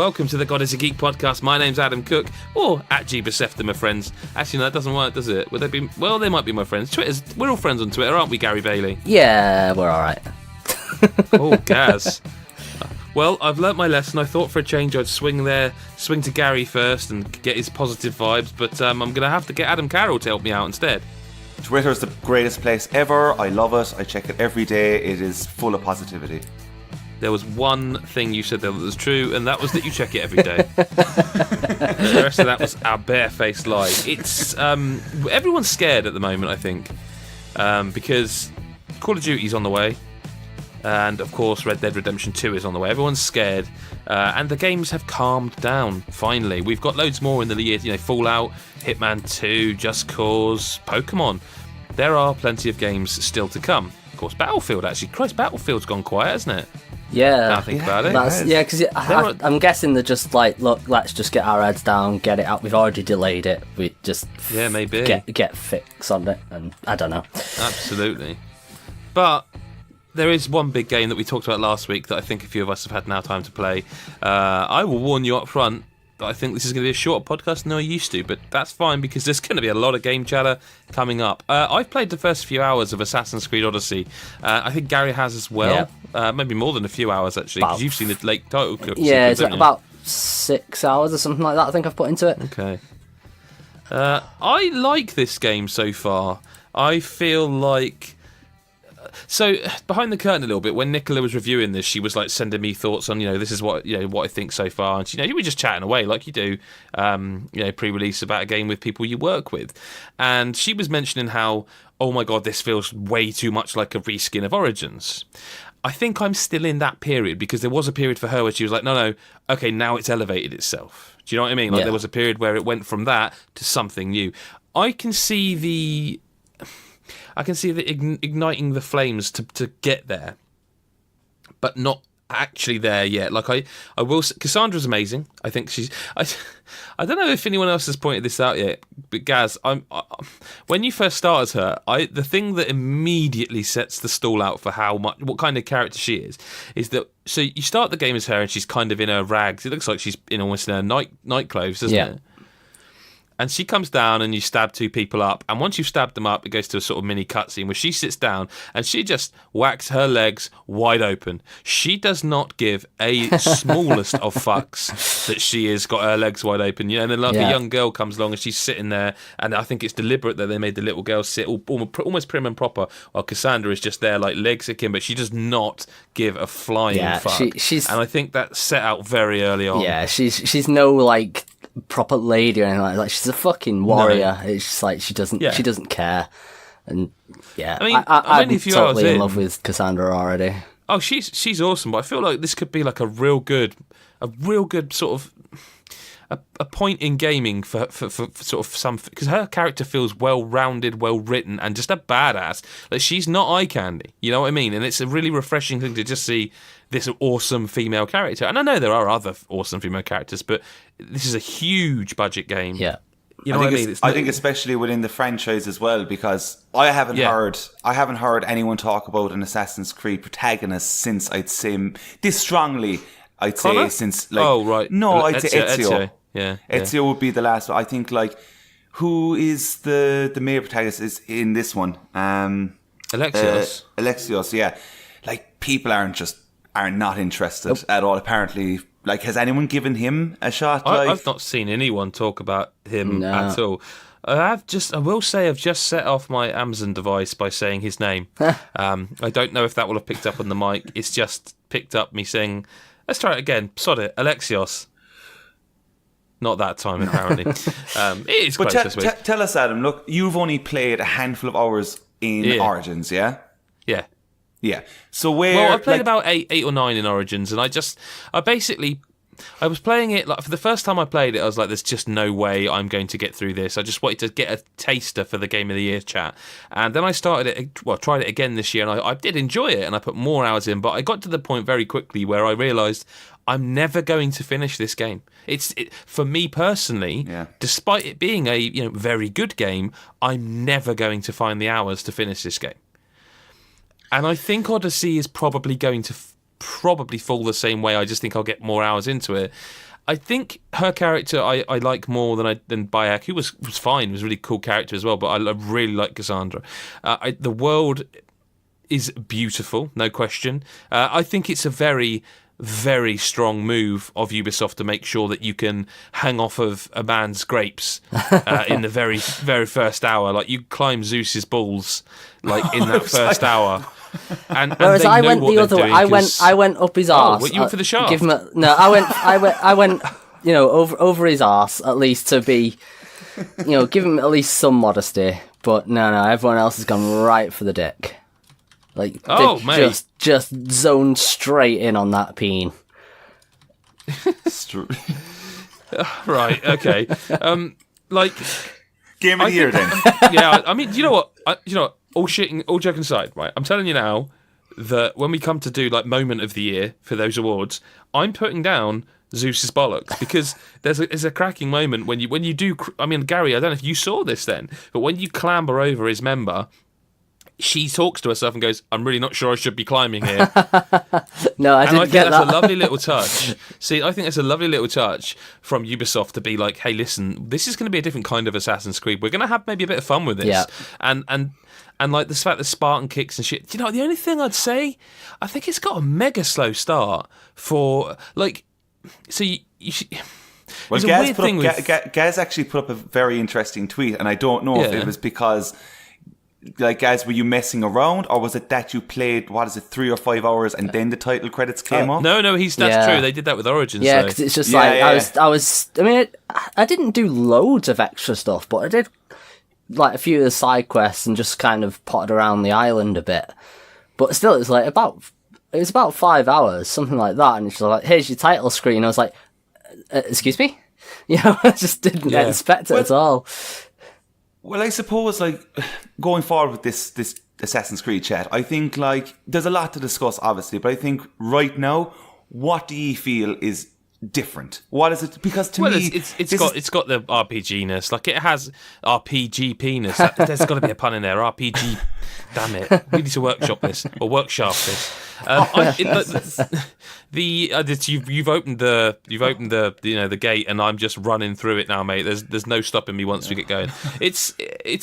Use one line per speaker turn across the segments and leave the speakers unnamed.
welcome to the God is a Geek podcast. My name's Adam Cook, or at GBSefta, my friends. Actually, no, that doesn't work, does it? Would they be? Well, they might be my friends. We're all friends on Twitter, aren't we, Gary Bailey?
Yeah, we're all right.
Oh, Gaz. Well, I've learnt my lesson. I thought for a change I'd swing to Gary first and get his positive vibes, but I'm going to have to get Adam Carroll to help me out instead.
Twitter is the greatest place ever. I love it. I check it every day. It is full of positivity.
There was one thing you said there that was true, and that was that you check it every day. The rest of that was our barefaced lie. It's everyone's scared at the moment, I think, because Call of Duty's on the way, and of course Red Dead Redemption 2 is on the way. Everyone's scared, and the games have calmed down. Finally, we've got loads more in the year. You know, Fallout, Hitman 2, Just Cause, Pokemon. There are plenty of games still to come. Of course, Battlefield. Actually, Christ, Battlefield's gone quiet, hasn't it?
Yeah,
now I think about it.
Because I'm guessing they're just like, look, let's just get our heads down, get it out. We've already delayed it. We just
maybe
get fix on it, and I don't know.
Absolutely, but there is one big game that we talked about last week that I think a few of us have had now time to play. I will warn you up front. But I think this is going to be a shorter podcast than I used to, but that's fine because there's going to be a lot of game chatter coming up. I've played the first few hours of Assassin's Creed Odyssey. I think Gary has as well. Yeah. Maybe more than a few hours, actually, because you've seen the late title.
Yeah, it's about 6 hours or something like that, I think I've put into it.
Okay. I like this game so far. I feel like... So, behind the curtain a little bit, when Nicola was reviewing this, she was like sending me thoughts on, this is what I think so far, and you were just chatting away like you do, pre-release about a game with people you work with, and she was mentioning how, oh my god, this feels way too much like a reskin of Origins. I think I'm still in that period because there was a period for her where she was like, no, okay, now it's elevated itself. Do you know what I mean? Like there was a period where it went from that to something new. I can see the igniting the flames to get there, but not actually there yet. Like I will. Cassandra's amazing. I think she's. I don't know if anyone else has pointed this out yet, but Gaz, when you first started her, the thing that immediately sets the stall out for what kind of character she is that. So you start the game as her, and she's kind of in her rags. It looks like she's almost in her night clothes, doesn't it? And she comes down and you stab two people up. And once you've stabbed them up, it goes to a sort of mini cutscene where she sits down and she just whacks her legs wide open. She does not give a smallest of fucks that she has got her legs wide open. And then a young girl comes along and she's sitting there. And I think it's deliberate that they made the little girl sit almost prim and proper while Cassandra is just there like legs akin. But she does not give a flying fuck. And I think that's set out very early on.
Yeah, she's no like... proper lady or anything like that. She's a fucking warrior. No. It's just like she doesn't care. And I'm totally in love with Cassandra already.
Oh, she's awesome, but I feel like this could be like a real good sort of a point in gaming for sort of some, because her character feels well-rounded, well-written, and just a badass. Like, she's not eye candy, you know what I mean? And it's a really refreshing thing to just see this awesome female character. And I know there are other awesome female characters, but this is a huge budget game.
Yeah.
You know what I mean?
I think especially within the franchise as well, because I haven't heard anyone talk about an Assassin's Creed protagonist since I'd say this strongly. I'd say since like I'd say Ezio. Yeah, Ezio would be the last one. I think like who is the main protagonist is in this one?
Alexios.
Yeah. Like people are not interested at all. Apparently, like has anyone given him a shot?
I've not seen anyone talk about him at all. I will say I've just set off my Amazon device by saying his name. I don't know if that will have picked up on the mic. It's just picked up me saying, let's try it again. Sod it, Alexios. Not that time, apparently. It is close this week.
Tell us, Adam, look, you've only played a handful of hours in Origins, yeah?
Yeah.
Yeah. So
I've played about eight or nine in Origins, and I was playing it, like, for the first time I played it, I was like, there's just no way I'm going to get through this. I just wanted to get a taster for the Game of the Year chat. And then I tried it again this year, and I did enjoy it, and I put more hours in, but I got to the point very quickly where I realised I'm never going to finish this game. For me personally, despite it being a very good game, I'm never going to find the hours to finish this game. And I think Odyssey is probably going to probably fall the same way. I just think I'll get more hours into it. I think her character I like more than Bayek, who was fine, was a really cool character as well. But I really like Cassandra. The world is beautiful, no question. I think it's a very, very strong move of Ubisoft to make sure that you can hang off of a man's grapes in the very, very first hour. Like, you climb Zeus's balls, like, in that first hour. And
whereas I went the other way. I went up his arse.
What, you went for the shaft?
I went over his arse, at least to be, give him at least some modesty. But no, everyone else has gone right for the dick. Like, mate, just zoned straight in on that peen.
Right, okay.
Game of the year then.
Yeah, I mean, you know what? All joking aside, right? I'm telling you now that when we come to do like moment of the year for those awards, I'm putting down Zeus's bollocks, because there's a cracking moment when you do. I mean, Gary, I don't know if you saw this then, but when you clamber over his member, she talks to herself and goes, "I'm really not sure I should be climbing here."
No, I didn't get that.
That's a lovely little touch. See, I think that's a lovely little touch from Ubisoft to be like, "Hey, listen, this is going to be a different kind of Assassin's Creed. We're going to have maybe a bit of fun with this."
Yeah.
And like the fact that Spartan kicks and shit. You know, the only thing I'd say, I think it's got a mega slow start for like. So you
well, Gaz actually put up a very interesting tweet, and I don't know if it was because, like, Gaz, were you messing around, or was it that you played 3 or 5 hours and then the title credits came up?
No, that's true. They did that with Origins.
Yeah, because it's just I mean, I didn't do loads of extra stuff, but I did like a few of the side quests and just kind of potted around the island a bit. But still, it was like about 5 hours, something like that, and it's like, here's your title screen. I was like, excuse me? I just didn't expect it at all.
Well, I suppose, like, going forward with this Assassin's Creed chat, I think, like, there's a lot to discuss, obviously, but I think right now, what do you feel is different? What is it? Because to me,
it's got the RPG-ness. Like, it has RPG penis. There's got to be a pun in there. RPG. Damn it! We need to workshop this or workshop this. You've opened the gate, and I'm just running through it now, mate. There's no stopping me once we get going. It's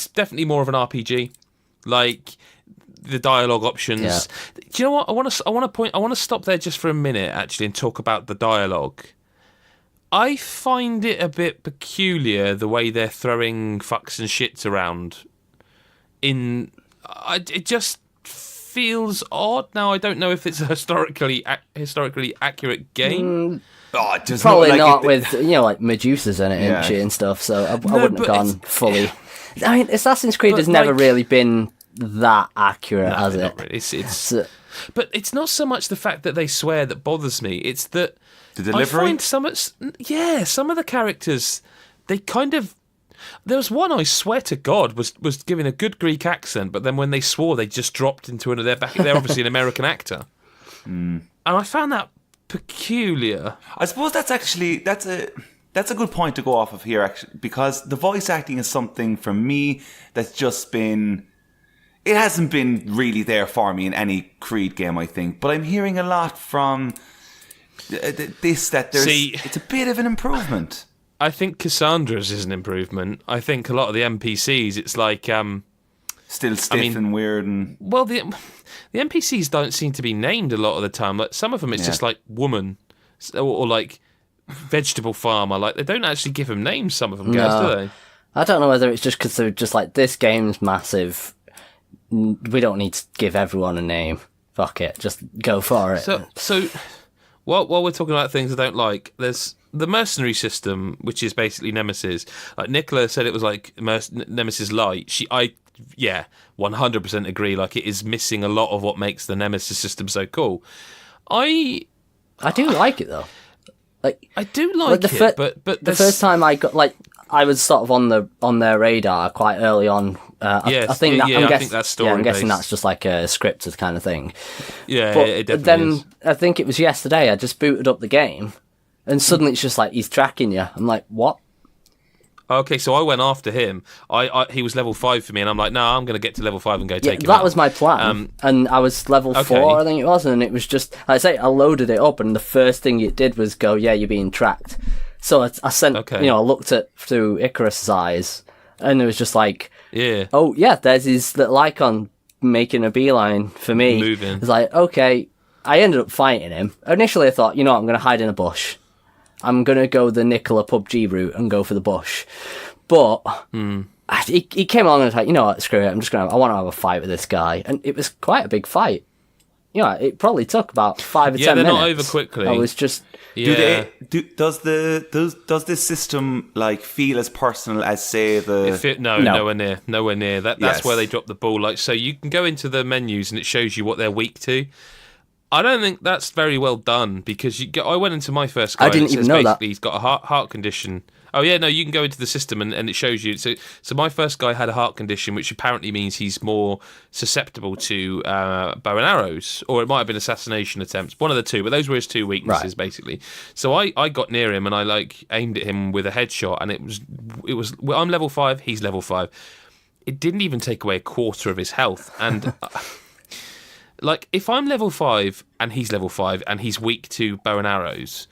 definitely more of an RPG. Like, the dialogue options. Yeah. Do you know what? I want to stop there just for a minute, actually, and talk about the dialogue. I find it a bit peculiar the way they're throwing fucks and shits around. It just feels odd. Now, I don't know if it's a historically accurate game.
Probably not with like Medusas in it and stuff. So I wouldn't have gone fully. I mean, Assassin's Creed has never really been that accurate, has it?
Really. But it's not so much the fact that they swear that bothers me. It's that
the delivery.
I find some of the characters, they kind of. There was one, I swear to God, was giving a good Greek accent, but then when they swore, they just dropped into another. They're obviously an American actor, and I found that peculiar.
I suppose that's a good point to go off of here, actually, because the voice acting is something for me that's just been. It hasn't been really there for me in any Creed game, I think, but I'm hearing a lot from this that it's a bit of an improvement.
I think Cassandra's is an improvement. I think a lot of the NPCs, it's like
still stiff and weird, and
the NPCs don't seem to be named a lot of the time. Like, some of them, it's just like woman or like vegetable farmer. Like, they don't actually give them names. Some of them, guys, do they?
I don't know whether it's just because they're just like, this game's massive. We don't need to give everyone a name. Fuck it, just go for it.
So while we're talking about things I don't like, there's the Mercenary System, which is basically Nemesis. Like, Nicola said, it was like Nemesis Light. 100% agree. Like, it is missing a lot of what makes the Nemesis system so cool. I
do like it though. Like,
I do like it, but
the first time I got, like, I was sort of on their radar quite early on. I think that's story. Yeah, I'm guessing that's just like a scripted kind of thing.
Yeah,
but
it definitely
then
is.
I think it was yesterday. I just booted up the game, and suddenly it's just like, he's tracking you. I'm like, what?
Okay, so I went after him. He was level 5 for me, and I'm like, no, I'm going to get to level 5 and go take him
that
out.
was my plan. And I was level 4, I think it was, and it was just, like I say, I loaded it up, and the first thing it did was go, yeah, you're being tracked. So I sent, I looked through Icarus's eyes, and it was just like, oh yeah, there's his little icon making a beeline for me.
Moving.
It's like, okay, I ended up fighting him. Initially I thought, I'm going to hide in a bush. I'm going to go the Nicola PUBG route and go for the bush. But he came along and was like, you know what, screw it, I want to have a fight with this guy. And it was quite a big fight. It probably took about 5 or 10 minutes.
Yeah, they're not over quickly.
I was just...
Yeah. Does this system feel as personal as, say, the...
Nowhere near. That's where they drop the ball. Like, so you can go into the menus and it shows you what they're weak to. I don't think that's very well done, because I went into my first guy.
I didn't even know that.
He's got a heart condition. Oh yeah, no, you can go into the system and it shows you. So my first guy had a heart condition, which apparently means he's more susceptible to bow and arrows, or it might have been assassination attempts, one of the two. But those were his two weaknesses, basically. So I got near him and I aimed at him with a headshot, and it was. I'm level 5, he's level 5. It didn't even take away a quarter of his health, and. If I'm level 5 and he's level 5 and he's weak to bow and arrows,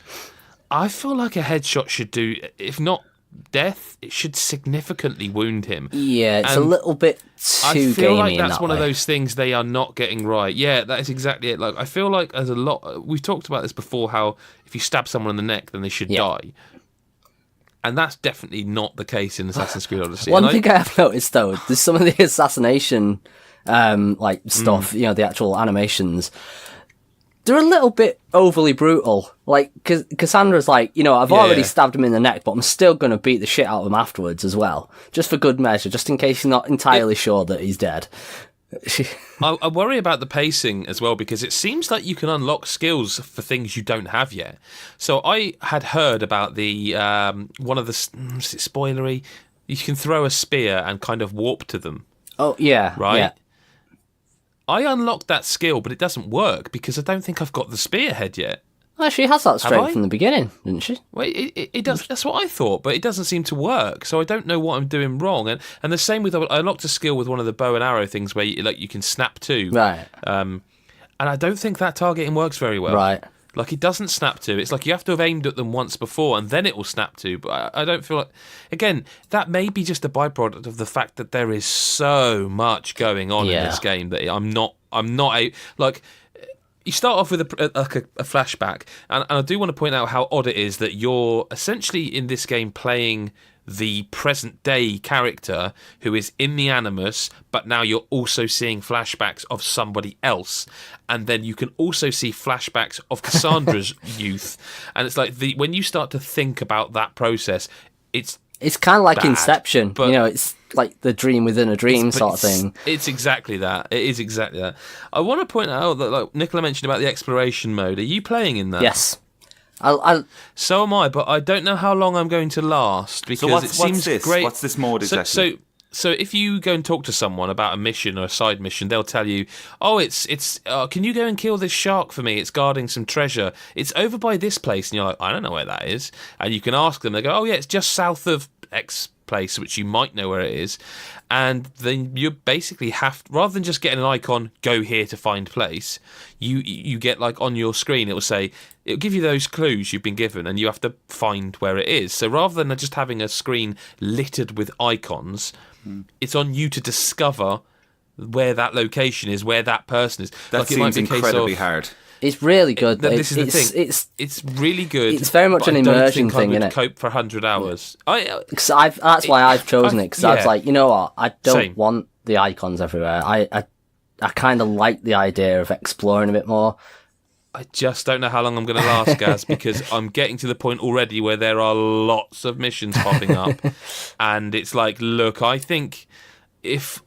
I feel like a headshot should do, if not death, it should significantly wound him.
Yeah, it's a little bit too gamey.
I feel like that's
that
one
way.
of those things they are not getting right. Yeah, that is exactly it. I feel like there's a lot... We've talked about this before, how if you stab someone in the neck, then they should die. And that's definitely not the case in Assassin's Creed Odyssey.
One thing I have noticed, though, there's some of the assassination... stuff, the actual animations, they're a little bit overly brutal. Cassandra's I've already stabbed him in the neck, but I'm still going to beat the shit out of him afterwards as well, just for good measure, just in case you're not entirely sure that he's dead.
I worry about the pacing as well, because it seems like you can unlock skills for things you don't have yet. So I had heard about the one of the spoilery. You can throw a spear and kind of warp to them.
Oh yeah,
right.
Yeah.
I unlocked that skill, but it doesn't work because I don't think I've got the spearhead yet.
Well, she has that straight from the beginning, didn't she?
Well, it does. That's what I thought, but it doesn't seem to work. So I don't know what I'm doing wrong. And the same with, I unlocked a skill with one of the bow and arrow things where you can snap to.
Right.
And I don't think that targeting works very well.
Right.
It doesn't snap to. It's like you have to have aimed at them once before and then it will snap to. But I don't feel like... Again, that may be just a byproduct of the fact that there is so much going on in this game that I'm not you start off with a flashback, and I do want to point out how odd it is that you're essentially in this game playing the present day character who is in the Animus, but now you're also seeing flashbacks of somebody else, and then you can also see flashbacks of Cassandra's youth, and it's like when you start to think about that process, it's
kind of like
bad,
Inception,
but
it's like the dream within a dream sort of thing.
It's exactly that. It is exactly that. I want to point out that, Nicola mentioned about the exploration mode. Are you playing in that?
Yes.
So am I, but I don't know how long I'm going to last, because it seems great.
What's this mode exactly?
So if you go and talk to someone about a mission or a side mission, they'll tell you, can you go and kill this shark for me? It's guarding some treasure. It's over by this place. And you're like, I don't know where that is. And you can ask them. They go, oh yeah, it's just south of X place, which you might know where it is. And then you basically have, rather than just getting an icon, go here to find place, you get on your screen, it'll give you those clues you've been given and you have to find where it is. So rather than just having a screen littered with icons, it's on you to discover where that location is, where that person is.
That seems incredibly hard.
It's really good.
This is the thing. It's really good.
It's very much an immersion thing, isn't it?
Cope for 100 hours.
That's why I've chosen it, because I was like, you know what? I don't want the icons everywhere. I kind of like the idea of exploring a bit more.
I just don't know how long I'm going to last, Gaz, because I'm getting to the point already where there are lots of missions popping up, and it's like, look, I think if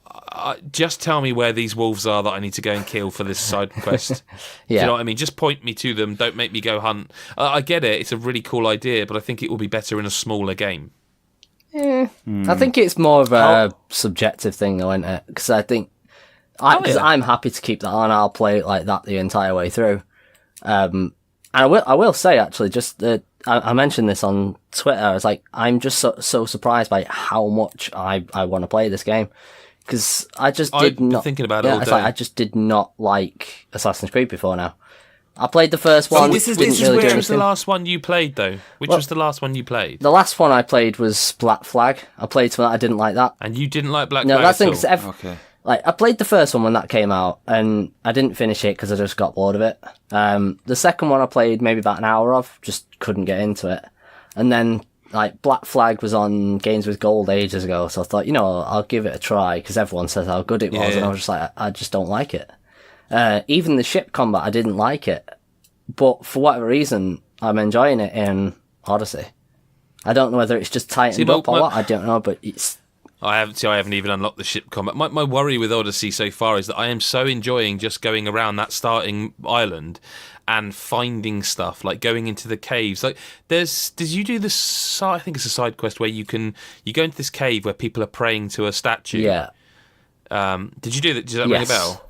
just tell me where these wolves are that I need to go and kill for this side quest.
Yeah.
Do you know what I mean? Just point me to them. Don't make me go hunt. I get it. It's a really cool idea, but I think it will be better in a smaller game.
I think it's more of a subjective thing, though, isn't it? Because I think I'm happy to keep that on. I'll play it like that the entire way through. And I will say, actually, just I mentioned this on Twitter. I was like, I'm just so surprised by how much I want to play this game. Because I've been
thinking about it all day.
I just did not like Assassin's Creed before now. I played the first one.
Which was the last one you played, though? Which was the last one you played?
The last one I played was Black Flag. I played something I didn't like that.
And you didn't like Black Flag at all?
Okay.
Like, I played the first one when that came out, and I didn't finish it because I just got bored of it. The second one I played maybe about an hour of, just couldn't get into it. And then, like, Black Flag was on Games with Gold ages ago, so I thought, I'll give it a try, because everyone says how good it was, and I was just like, I just don't like it. Even the ship combat, I didn't like it. But for whatever reason, I'm enjoying it in Odyssey. I don't know whether it's just tightened up or what, I don't know, but it's...
I haven't even unlocked the ship combat. My worry with Odyssey so far is that I am so enjoying just going around that starting island and finding stuff, like going into the caves. Like, did you do this? I think it's a side quest where you go into this cave where people are praying to a statue.
Yeah.
Did you do that? Does that ring a bell?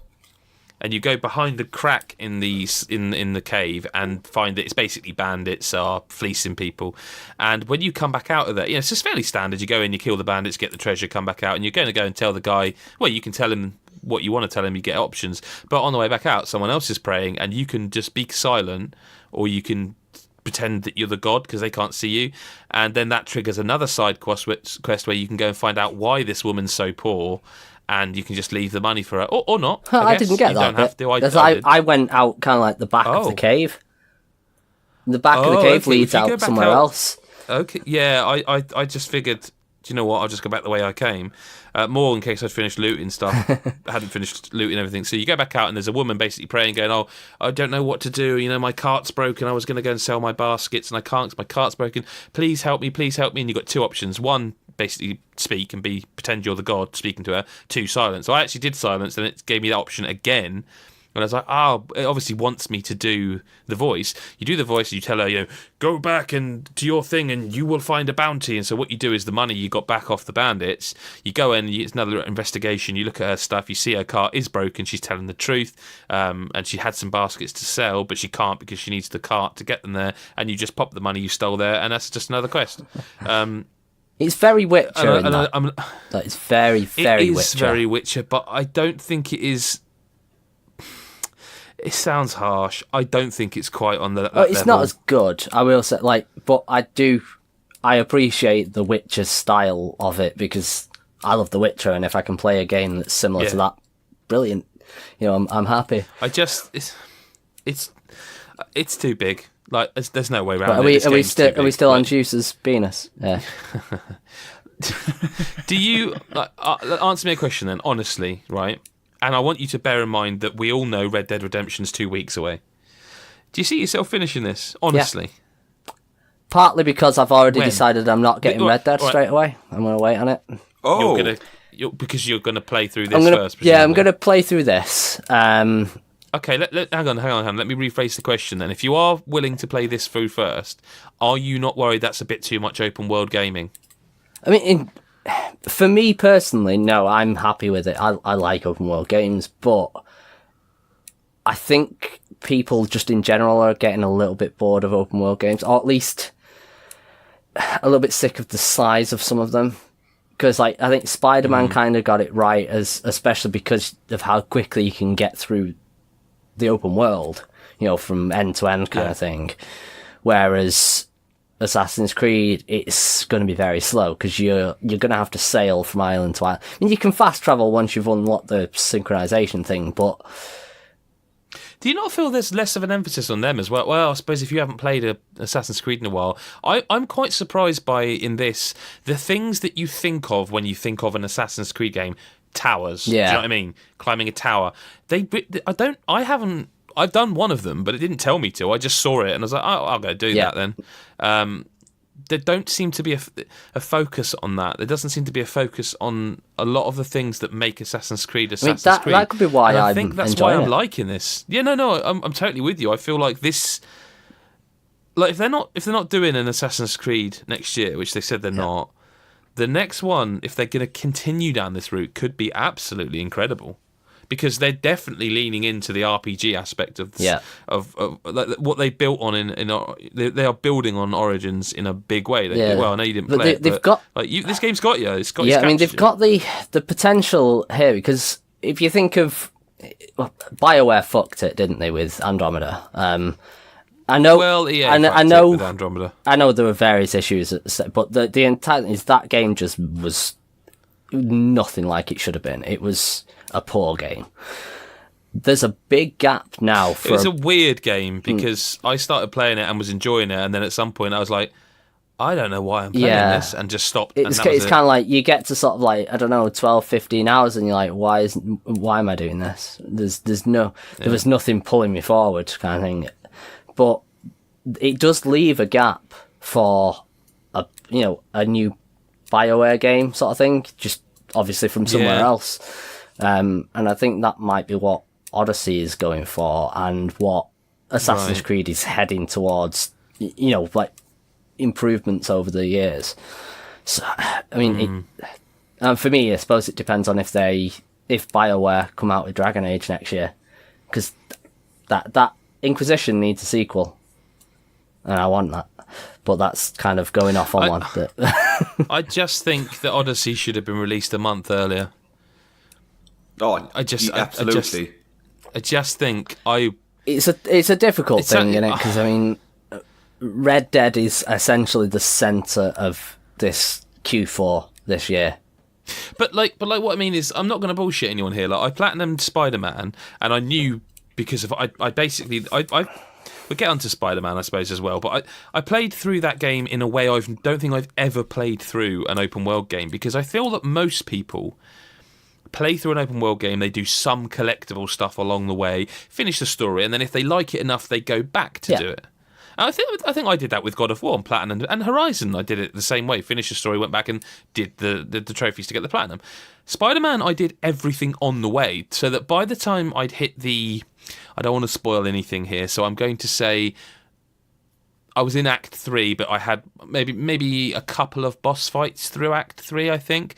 And you go behind the crack in the cave and find that it's basically bandits are fleecing people. And when you come back out of there, it's just fairly standard. You go in, you kill the bandits, get the treasure, come back out, and you're going to go and tell the guy. Well, you can tell him what you want to tell him. You get options, but on the way back out, someone else is praying, and you can just be silent, or you can pretend that you're the god because they can't see you, and then that triggers another side quest where you can go and find out why this woman's so poor. And you can just leave the money for her, or not.
I didn't get that.
You don't have to.
I went out kind of like the back of the cave. The back of the cave leads out somewhere else.
Okay, yeah, I just figured, do you know what, I'll just go back the way I came. More in case I'd finished looting stuff. I hadn't finished looting everything. So you go back out and there's a woman basically praying, going, oh, I don't know what to do. My cart's broken. I was going to go and sell my baskets and I can't because my cart's broken. Please help me, please help me. And you've got two options. One, basically speak and pretend you're the god speaking to her. Two, silence. So I actually did silence and it gave me that option again. And I was like, it obviously wants me to do the voice. You do the voice and you tell her, go back and to your thing and you will find a bounty. And so what you do is the money you got back off the bandits, you go in, it's another investigation, you look at her stuff, you see her car is broken, she's telling the truth, and she had some baskets to sell, but she can't because she needs the cart to get them there, and you just pop the money you stole there, and that's just another quest.
It's very Witcher. That is very, very Witcher.
It is very Witcher, but I don't think it is... It sounds harsh. I don't think it's quite on that level.
It's not as good, I will say. But I appreciate the Witcher style of it because I love The Witcher, and if I can play a game that's similar to that, brilliant. I'm happy.
It's too big. Like, there's no way around
it. Are we still on Juice's penis? Yeah.
Do you answer me a question then, honestly, right? And I want you to bear in mind that we all know Red Dead Redemption's 2 weeks away. Do you see yourself finishing this? Honestly.
Yeah. Partly because I've already decided I'm not getting Red Dead straight away. I'm going to wait on it.
Oh.
Because you're going to play through this first, presumably.
Yeah, I'm going to play through this.
Okay, hang on. Let me rephrase the question then. If you are willing to play this through first, are you not worried that's a bit too much open world gaming?
I mean... For me personally, no, I'm happy with it. I like open world games, but I think people just in general are getting a little bit bored of open world games, or at least a little bit sick of the size of some of them. Because I think Spider-Man kind of got it right, especially because of how quickly you can get through the open world, from end to end kind of thing. Whereas Assassin's Creed, it's going to be very slow because you're going to have to sail from island to island. I mean, you can fast travel once you've unlocked the synchronization thing, but...
Do you not feel there's less of an emphasis on them as well? Well, I suppose if you haven't played Assassin's Creed in a while, I'm quite surprised by, in this, the things that you think of when you think of an Assassin's Creed game. Towers.
Yeah.
Do you know what I mean? Climbing a tower. I've done one of them, but it didn't tell me to. I just saw it and I was like, oh, I'll go do that then. There don't seem to be a focus on that. There doesn't seem to be a focus on a lot of the things that make Assassin's Creed Creed.
That could be why
I think that's why I'm liking this. Yeah, no, I'm totally with you. I feel like this, like if they're not doing an Assassin's Creed next year, which they said they're not, the next one, if they're going to continue down this route, could be absolutely incredible. because they're definitely leaning into the RPG aspect of what they built on they are building on Origins in a big way. Well, I know you didn't play it, but this game's got you. It's got.
Yeah, I mean, they've got the potential here, because if you think of BioWare fucked it, didn't they, with Andromeda? I know. Well, yeah, I know.
With Andromeda,
I know there were various issues, but the entire is that game just was nothing like it should have been. It was a poor game. There's a big gap now.
It was a weird game because I started playing it and was enjoying it, and then at some point I was like, I don't know why I'm playing this, and just stopped.
It's kind of like you get to sort of like, I don't know, 12, 15 hours, and you're like, why am I doing this? There was nothing pulling me forward, kind of thing. But it does leave a gap for a new BioWare game sort of thing, just obviously from somewhere else. And I think that might be what Odyssey is going for, and what Assassin's Creed is heading towards, like improvements over the years. So, I mean, for me, I suppose it depends on if BioWare come out with Dragon Age next year, because that Inquisition needs a sequel, and I want that. But that's kind of going off on one.
I just think that Odyssey should have been released a month earlier.
Oh, absolutely.
I just think
it's a difficult thing, isn't it? Because I mean, Red Dead is essentially the centre of this Q4 this year.
But what I mean is, I'm not going to bullshit anyone here. Like, I platinumed Spider-Man, and I knew because of I we'll get onto Spider-Man, I suppose, as well. But I played through that game in a way I don't think I've ever played through an open world game, because I feel that most people play through an open world game, they do some collectible stuff along the way, finish the story, and then if they like it enough, they go back to do it. And I think I did that with God of War and Platinum, and Horizon. I did it the same way. Finished the story, went back and did the trophies to get the Platinum. Spider-Man, I did everything on the way, so that by the time I'd hit I don't want to spoil anything here, so I'm going to say I was in Act 3, but I had maybe a couple of boss fights through Act 3, I think.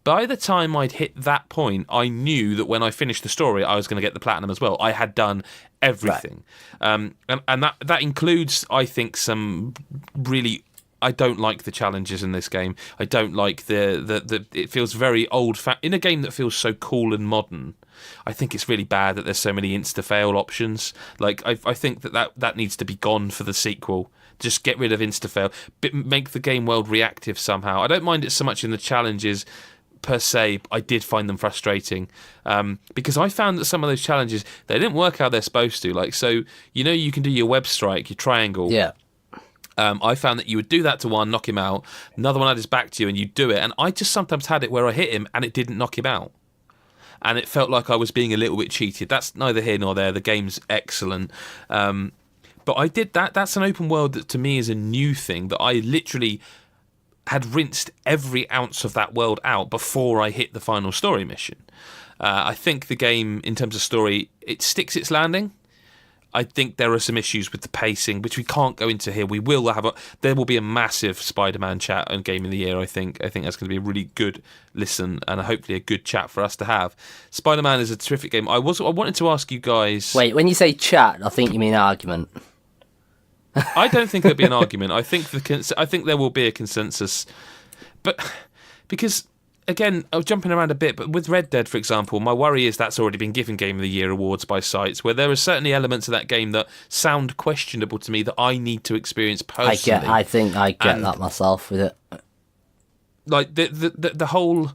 By the time I'd hit that point, I knew that when I finished the story, I was going to get the Platinum as well. I had done everything. Right. And that includes, I think, some really... I don't like the challenges in this game. I don't like the it feels very old... in a game that feels so cool and modern, I think it's really bad that there's so many insta-fail options. Like, I think that needs to be gone for the sequel. Just get rid of insta-fail. Make the game world reactive somehow. I don't mind it so much in the challenges per se. I did find them frustrating because I found that some of those challenges, they didn't work how they're supposed to. Like, so, you can do your web strike, your triangle.
Yeah.
I found that you would do that to one, knock him out. Another one had his back to you, and you do it. And I just sometimes had it where I hit him and it didn't knock him out. And it felt like I was being a little bit cheated. That's neither here nor there. The game's excellent. But I did that. That's an open world that to me is a new thing, that I literally had rinsed every ounce of that world out before I hit the final story mission. I think the game, in terms of story, it sticks its landing. I think there are some issues with the pacing, which we can't go into here. There will be a massive Spider-Man chat and Game of the Year, I think. I think that's going to be a really good listen and hopefully a good chat for us to have. Spider-Man is a terrific game. I wanted to ask you guys...
Wait, when you say chat, I think you mean argument.
I don't think there'll be an argument. I think there will be a consensus. But because... Again, I was jumping around a bit, but with Red Dead, for example, my worry is that's already been given Game of the Year awards by sites, where there are certainly elements of that game that sound questionable to me that I need to experience personally.
I think I get that myself with it.
Like the whole...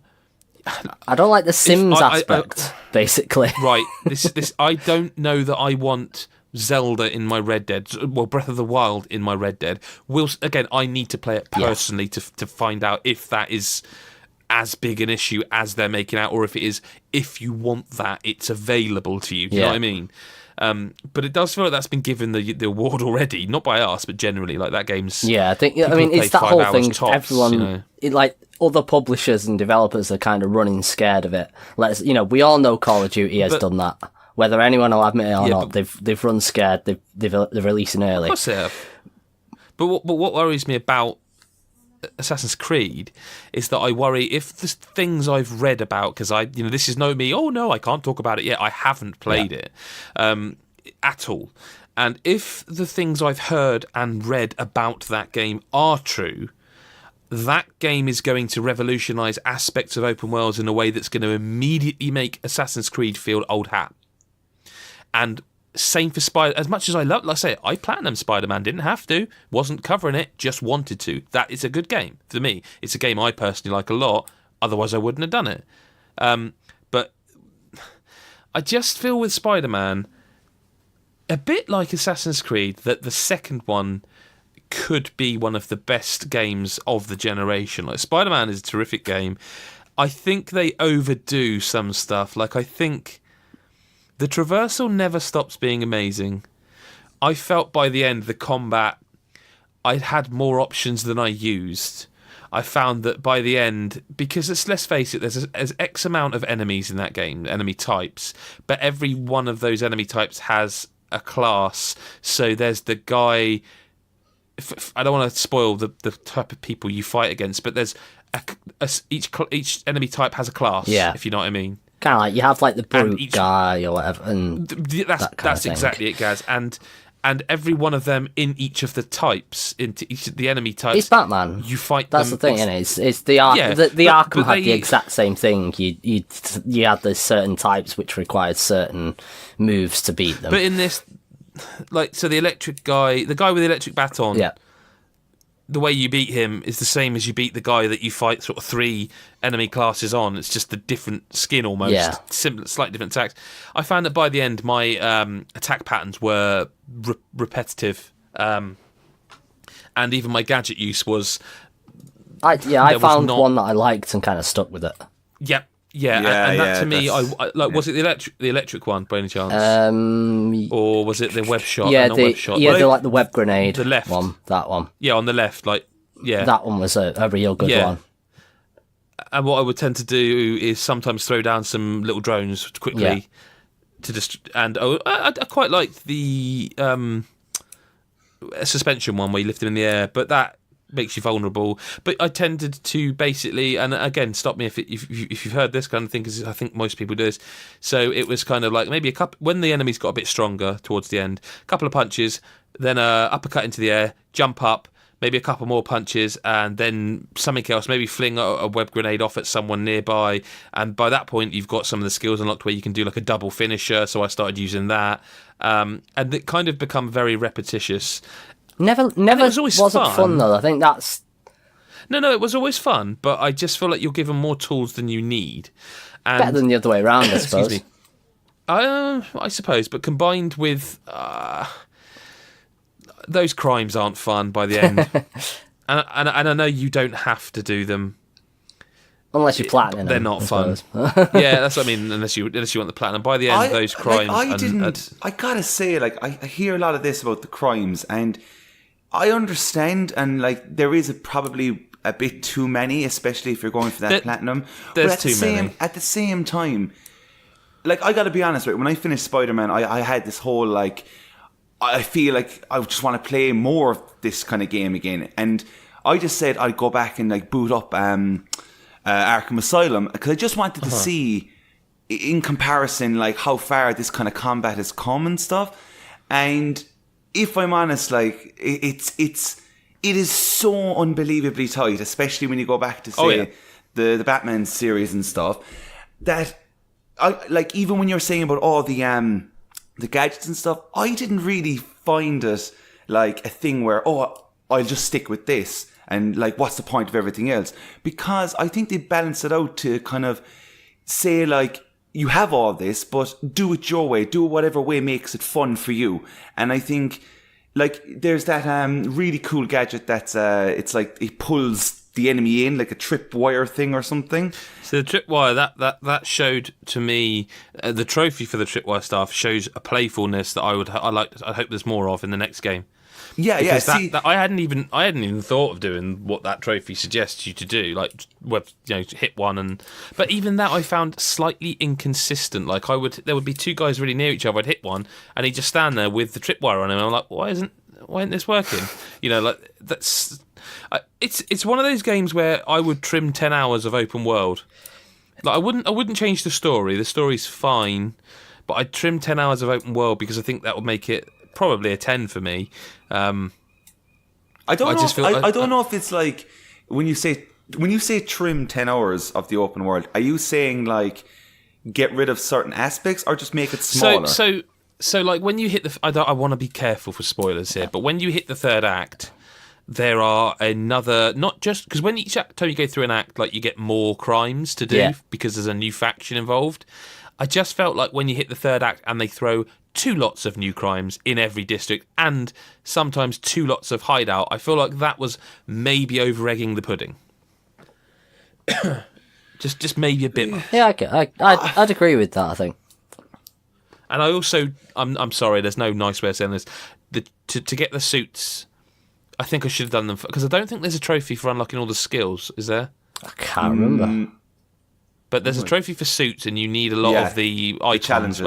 I don't like the Sims aspect, basically.
Right. This I don't know that I want Zelda in my Red Dead, well, Breath of the Wild in my Red Dead. Again, I need to play it personally to find out if that is as big an issue as they're making out, or if it is, if you want that, it's available to you. Do you know what I mean? But it does feel like that's been given the award already, not by us, but generally, like that game's... Yeah,
I think, it's that whole thing, tops, everyone, like, other publishers and developers are kind of running scared of it. We all know Call of Duty has done that. Whether anyone will admit it or not, they've run scared, they're releasing early.
Of course they have. But what worries me about Assassin's Creed is that I worry if the things I've read about, because this is no me. Oh no, I can't talk about it yet. I haven't played it at all. And if the things I've heard and read about that game are true, that game is going to revolutionise aspects of open worlds in a way that's going to immediately make Assassin's Creed feel old hat. And same for Spider. As much as I love, like I say, I platinumed Spider-Man, didn't have to, wasn't covering it, just wanted to. That is a good game for me. It's a game I personally like a lot. Otherwise, I wouldn't have done it. But I just feel with Spider-Man, a bit like Assassin's Creed, that the second one could be one of the best games of the generation. Like, Spider-Man is a terrific game. I think they overdo some stuff. Like, I think the traversal never stops being amazing. I felt by the end, the combat, I had more options than I used. I found that by the end, because let's face it, there's X amount of enemies in that game, enemy types, but every one of those enemy types has a class. So there's the guy, I don't want to spoil the type of people you fight against, but there's each enemy type has a class, if you know what I mean.
Kind of like you have like the brute guy or whatever, and
that's exactly it, Gaz. And every one of them in each of the types, into each of the enemy types,
it's Batman.
You fight.
That's
them.
the thing, isn't it? It's the Arkham had the exact same thing. You had the certain types which required certain moves to beat them.
But in this, so the electric guy, the guy with the electric baton, the way you beat him is the same as you beat the guy that you fight sort of 3 enemy classes on. It's just a different skin almost, slightly different attacks. I found that by the end, my attack patterns were repetitive, and even my gadget use was. I
found one that I liked and kind of stuck with it.
Yep. And that to me, was it the electric one by any chance? Or was it the web shot?
The web grenade.
The left
one, that one.
Yeah, on the left, that
one was a real good one.
And what I would tend to do is sometimes throw down some little drones quickly to just. And I quite liked the suspension one where you lift them in the air, but that makes you vulnerable. But I tended to basically, and again, stop me if you've heard this kind of thing, because I think most people do this. So it was kind of like maybe a couple, when the enemies got a bit stronger towards the end, a couple of punches, then a uppercut into the air, jump up, maybe a couple more punches, and then something else, maybe fling a web grenade off at someone nearby. And by that point, you've got some of the skills unlocked where you can do like a double finisher. So I started using that, and it kind of become very repetitious.
Never wasn't fun though. I think that's
no. It was always fun, but I just feel like you're given more tools than you need. And
better than the other way around, I suppose.
Excuse me. I suppose, but combined with those crimes aren't fun by the end, and I know you don't have to do them
unless you're platinum.
They're not fun. Yeah, that's what I mean. Unless you want the platinum. By the end, those crimes.
I gotta say, I hear a lot of this about the crimes, and I understand, and there is probably a bit too many, especially if you're going for that platinum.
There's too many.
At the same time, I gotta be honest, right? When I finished Spider-Man, I had this whole I feel like I just want to play more of this kind of game again, and I just said I'd go back and boot up Arkham Asylum, because I just wanted to see, in comparison, how far this kind of combat has come and stuff. And if I'm honest, it is so unbelievably tight, especially when you go back to say the Batman series and stuff. That even when you're saying about all the gadgets and stuff, I didn't really find it a thing where I'll just stick with this. And what's the point of everything else? Because I think they balance it out to kind of say you have all this, but do it your way. Do it whatever way makes it fun for you. And I think there's that really cool gadget that's it pulls the enemy in like a tripwire thing or something.
So the tripwire that showed to me the trophy for the tripwire stuff shows a playfulness that I hope there's more of in the next game.
Yeah.
See, I hadn't even thought of doing what that trophy suggests you to do, hit one, but even that I found slightly inconsistent. There would be 2 guys really near each other. I'd hit one, and he'd just stand there with the tripwire on him. And I'm like, why isn't this working? That's. It's one of those games where I would trim 10 hours of open world. Like I wouldn't change the story. The story's fine, but I'd trim 10 hours of open world because I think that would make it probably a 10 for me.
I don't know if it's like when you say trim 10 hours of the open world, are you saying like get rid of certain aspects or just make it smaller?
So like when you hit I want to be careful for spoilers here, but when you hit the third act, there are not just because when each time you go through an act, like you get more crimes to do because there's a new faction involved. I just felt like when you hit the third act and they throw 2 lots of new crimes in every district and sometimes 2 lots of hideout, I feel like that was maybe over-egging the pudding. just maybe a bit.
Yeah, okay. I'd agree with that, I think.
And I also, I'm sorry, there's no nice way of saying this. To get the suits, I think I should have done them because I don't think there's a trophy for unlocking all the skills. Is there?
I can't remember.
But there's a trophy for suits, and you need a lot of the icons.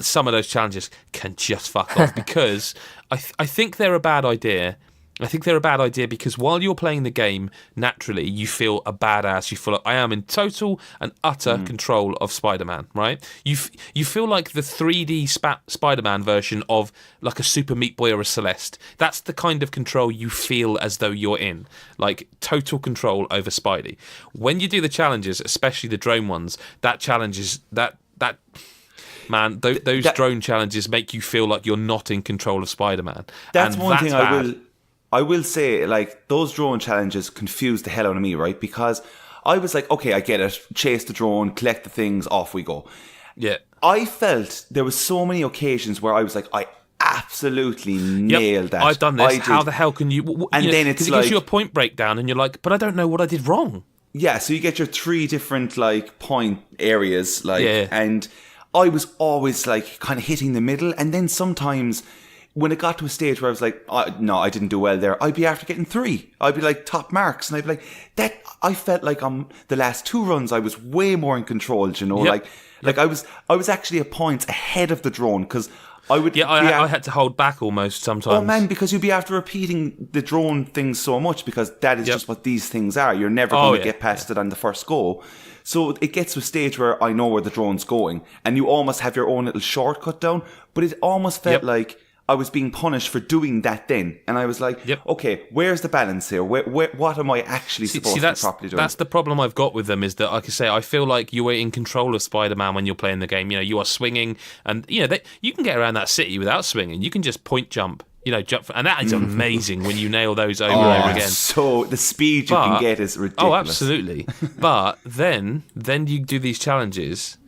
Some of those challenges can just fuck off because I think they're a bad idea. I think they're a bad idea because while you're playing the game, naturally you feel a badass. You feel like I am in total and utter control of Spider-Man, right? You feel like the 3D Spider-Man version of like a Super Meat Boy or a Celeste. That's the kind of control you feel as though you're in, like total control over Spidey. When you do the challenges, especially the drone ones, that challenges that. Man, those drone challenges make you feel like you're not in control of Spider-Man.
That's one thing I will say, like, those drone challenges confused the hell out of me, right? Because I was like, okay, I get it. Chase the drone, collect the things, off we go.
Yeah.
I felt there was so many occasions where I was like, I absolutely nailed that.
I've done this. How the hell can you...
then it's
because it gives you a point breakdown and you're like, but I don't know what I did wrong.
Yeah, so you get your 3 different, like, point areas, like, and I was always, like, kind of hitting the middle, and then sometimes... when it got to a stage where I was like, no, I didn't do well there, I'd be after getting 3. I'd be like top marks. And I'd be like, that, I felt like on the last 2 runs, I was way more in control, you know, like I was actually a point ahead of the drone because I would. Yeah,
I had to hold back almost sometimes.
Oh man, because you'd be after repeating the drone things so much because that is just what these things are. You're never going to get past it on the first go. So it gets to a stage where I know where the drone's going and you almost have your own little shortcut down, but it almost felt like I was being punished for doing that then. And I was like, okay, where's the balance here? What am I actually supposed to be properly doing?
That's the problem I've got with them is that, like I say, I feel like you are in control of Spider-Man when you're playing the game. You know, you are swinging and, you know, you can get around that city without swinging. You can just point jump, you know, and that is amazing when you nail those over and over again.
So the speed you can get is ridiculous.
Oh, absolutely. But then you do these challenges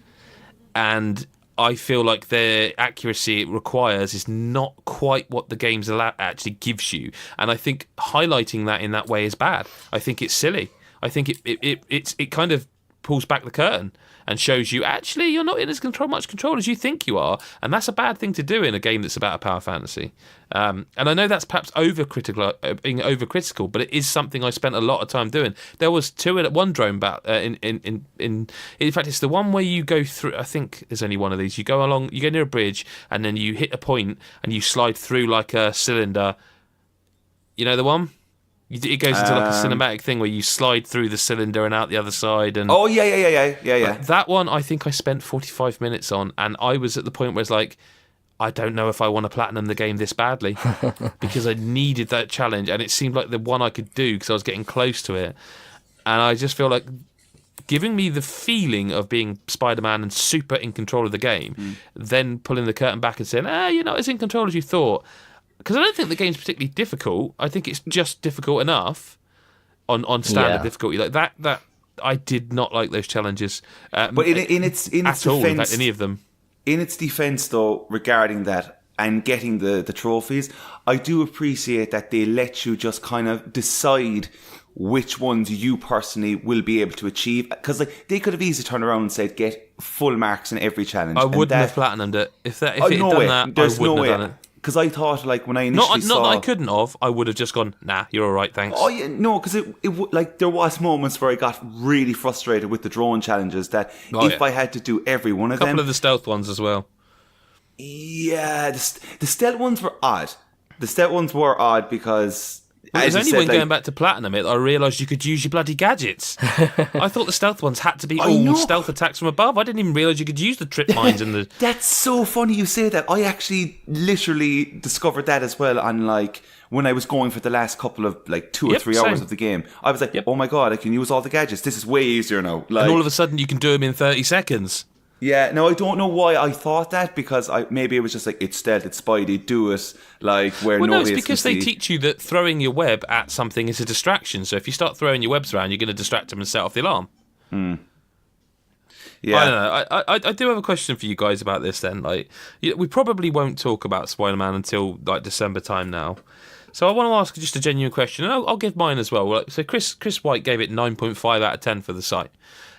and... I feel like the accuracy it requires is not quite what the game's actually gives you, and I think highlighting that in that way is bad. I think it's silly. I think it kind of pulls back the curtain and shows you actually you're not in as much control as you think you are, and that's a bad thing to do in a game that's about a power fantasy. And I know that's perhaps being overcritical, but it is something I spent a lot of time doing. There was 1 drone battle in fact it's the one where you go through. I think there's only one of these. You go along, you go near a bridge, and then you hit a point and you slide through like a cylinder. You know the one. It goes into like a cinematic thing where you slide through the cylinder and out the other side. And
yeah.
That one I think I spent 45 minutes on, and I was at the point where it's like, I don't know if I want to platinum the game this badly because I needed that challenge, and it seemed like the one I could do because I was getting close to it. And I just feel like giving me the feeling of being Spider-Man and super in control of the game, then pulling the curtain back and saying, you're not as in control as you thought. Because I don't think the game's particularly difficult. I think it's just difficult enough on standard difficulty. Like that I did not like those challenges.
But in its defense,
in fact, any of them.
In its defense, though, regarding that and getting the trophies, I do appreciate that they let you just kind of decide which ones you personally will be able to achieve. Because like they could have easily turned around and said, get full marks in every challenge.
I wouldn't have platinumed it. If it had done that, I wouldn't have done it.
Because I thought, like, when I initially saw...
Not that I couldn't have, I would have just gone, nah, you're all right, thanks.
Oh, yeah, no, because like, there was moments where I got really frustrated with the drone challenges that I had to do every one of them...
A couple of the stealth ones as well.
Yeah, the stealth ones were odd. The stealth ones were odd because
Well, it was only when going back to Platinum I realised you could use your bloody gadgets. I thought the stealth ones had to be all stealth attacks from above. I didn't even realise you could use the trip mines and the...
That's so funny you say that. I actually literally discovered that as well on, like, when I was going for the last couple of, like, 2 or 3 hours of the game. I was like, oh my god, I can use all the gadgets. This is way easier now. Like,
and all of a sudden you can do them in 30 seconds.
Yeah, no, I don't know why I thought that, because maybe it was just like, it's stealth, it's Spidey, do it, like, where nobody else can see.
It's because they teach you that throwing your web at something is a distraction, so if you start throwing your webs around, you're going to distract them and set off the alarm.
Yeah.
I don't know, I do have a question for you guys about this then. Like, we probably won't talk about Spider-Man until, like, December time now. So I want to ask just a genuine question, and I'll give mine as well. So Chris White gave it 9.5 out of 10 for the site.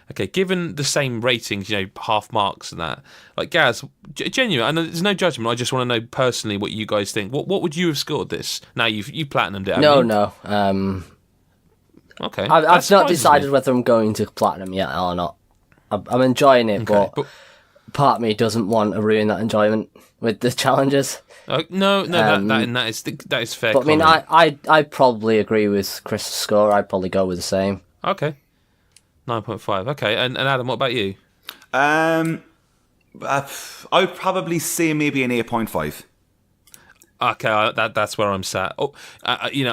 Okay, given the same ratings, half marks and that, like, Gaz, genuine, and there's no judgment, I just want to know personally what you guys think. What would you have scored this? Now you've platinumed it, haven't you?
No.
Okay.
I've not decided whether I'm going to platinum yet or not. I'm enjoying it, but part of me doesn't want to ruin that enjoyment with the challenges.
No, that is fair.
But comment. I mean, I probably agree with Chris' score. I'd probably go with the same.
Okay. 9.5. Okay, and Adam, what about you?
I would probably say maybe an 8.5.
Okay, that's where I'm sat. In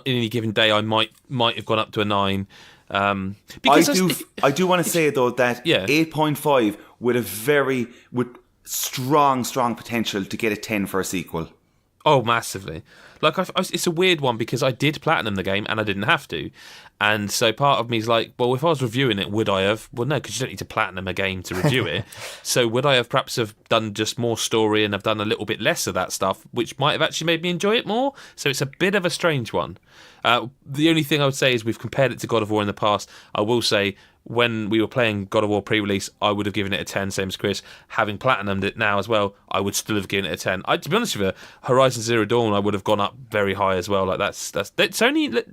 any given day, I might have gone up to a 9. Because
I do want to say though that 8.5 with strong potential to get a 10 for a sequel.
Oh, massively. Like, it's a weird one because I did platinum the game and I didn't have to. And so part of me is like, well, if I was reviewing it, would I have? Well, no, because you don't need to platinum a game to review it. So would I have perhaps have done just more story and have done a little bit less of that stuff, which might have actually made me enjoy it more? So it's a bit of a strange one. The only thing I would say is we've compared it to God of War in the past. I will say, when we were playing God of War pre-release, I would have given it a 10, same as Chris. Having platinumed it now as well, I would still have given it a 10. To be honest with you, Horizon Zero Dawn, I would have gone up very high as well. Like that's only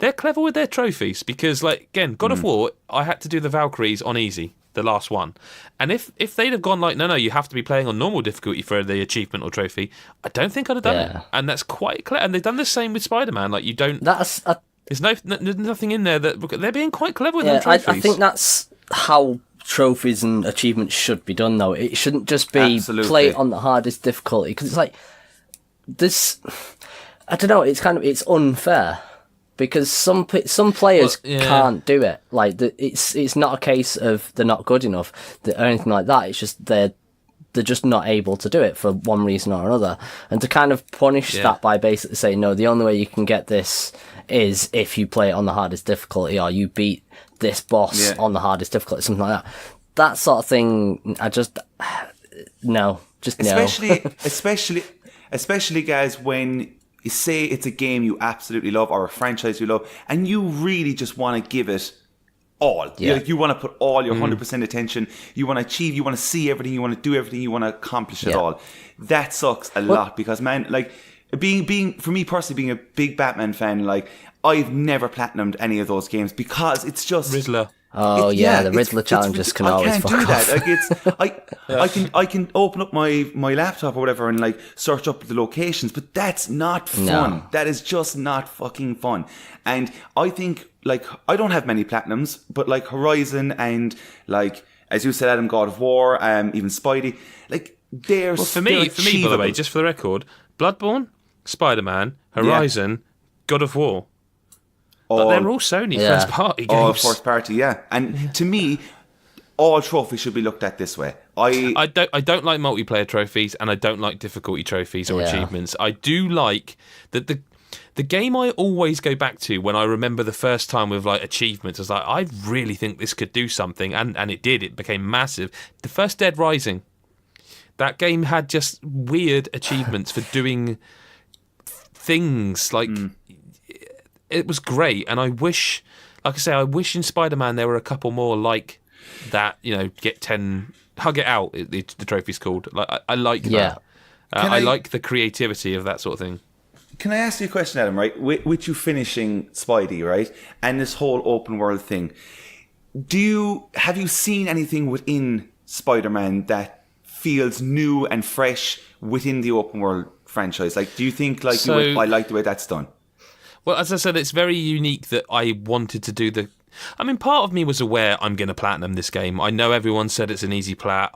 they're clever with their trophies because, like, again, God of War, I had to do the Valkyries on easy, the last one, and if they'd have gone like, no, you have to be playing on normal difficulty for the achievement or trophy, I don't think I'd have done it. And that's quite clever. And they've done the same with Spider-Man. Like, you don't. There's nothing in there that they're being quite clever with them trophies.
I think that's how trophies and achievements should be done, though. It shouldn't just be play it on the hardest difficulty, because it's like this. I don't know. It's unfair because some players can't do it. Like, it's not a case of they're not good enough or anything like that. It's just they're just not able to do it for one reason or another, and to kind of punish that by basically saying, no, the only way you can get this is if you play it on the hardest difficulty or you beat this boss on the hardest difficulty, something like that. That sort of thing, I just no.
Especially guys, when you say it's a game you absolutely love or a franchise you love, and you really just want to give it all. Yeah. You want to put all your 100% attention. You want to achieve. You want to see everything. You want to do everything. You want to accomplish it all. That sucks a lot because, man, like, being for me personally, being a big Batman fan, like, I've never platinumed any of those games because it's just
Riddler.
The Riddler challenges can always fuck off.
I can't do that. I can open up my laptop or whatever and, like, search up the locations, but that's not fun. No. That is just not fucking fun. And I think, like, I don't have many platinums, but, like, Horizon and, like, as you said, Adam, God of War, even Spidey, like, they're
for me, by the way, just for the record, Bloodborne, Spider-Man, Horizon, God of War. But they're all Sony first party games.
All first party, yeah. And to me, all trophies should be looked at this way.
I don't like multiplayer trophies, and I don't like difficulty trophies or achievements. I do like that the game I always go back to when I remember the first time with, like, achievements. I was like, I really think this could do something, and it did. It became massive. The first Dead Rising, that game had just weird achievements for doing things like. It was great, and I wish, like I say, in Spider-Man there were a couple more like that. Get 10, hug it out. The trophy's called. Like, I like that. I like the creativity of that sort of thing.
Can I ask you a question, Adam? Right, with you finishing Spidey, right, and this whole open world thing, have you seen anything within Spider-Man that feels new and fresh within the open world franchise? Like, do you think, like, I like the way that's done?
Well, as I said, it's very unique that I wanted to do the... I mean, part of me was aware I'm going to platinum this game. I know everyone said it's an easy plat.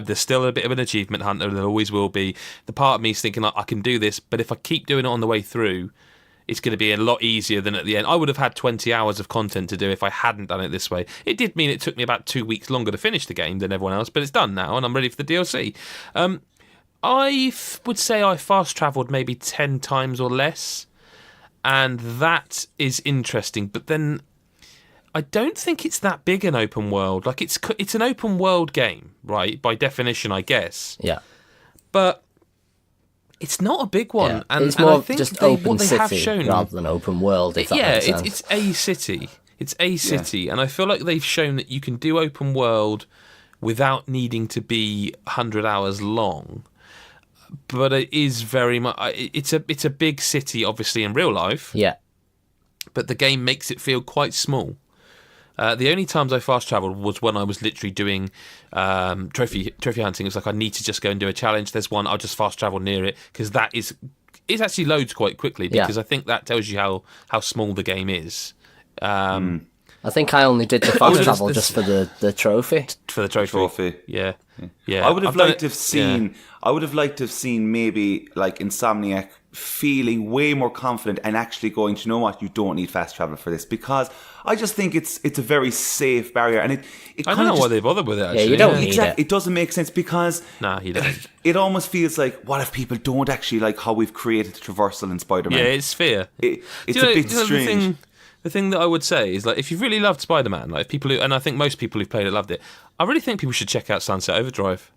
There's still a bit of an achievement hunter. There always will be. The part of me is thinking, like, I can do this, but if I keep doing it on the way through, it's going to be a lot easier than at the end. I would have had 20 hours of content to do if I hadn't done it this way. It did mean it took me about 2 weeks longer to finish the game than everyone else, but it's done now, and I'm ready for the DLC. I would say I fast-travelled maybe 10 times or less, and that is interesting, but then... I don't think it's that big an open world. Like, it's an open world game, right? By definition, I guess.
Yeah.
But it's not a big one.
Yeah.
And,
it's more
I think
just open city
shown,
rather than open world, if that makes sense.
It's a city. It's a city. And I feel like they've shown that you can do open world without needing to be 100 hours long. But it is very much... It's a big city, obviously, in real life.
Yeah.
But the game makes it feel quite small. The only times I fast travelled was when I was literally doing trophy hunting. It's like, I need to just go and do a challenge. There's one, I'll just fast travel near it, because it actually loads quite quickly, because I think that tells you how small the game is.
I think I only did the fast travel just for the trophy.
For the trophy. Yeah.
I would have liked to have seen. I would have liked to have seen maybe like Insomniac feeling way more confident and actually going, you know what, you don't need fast travel for this, because I just think it's a very safe barrier, and it
I don't know why they bother with it. Actually,
you don't need it.
It doesn't make sense, because
you don't.
It almost feels like, what if people don't actually like how we've created the traversal in Spider-Man?
Yeah, it's fair.
It's a bit strange.
The thing that I would say is, like, if you've really loved Spider-Man, like, and I think most people who've played it loved it, I really think people should check out Sunset Overdrive.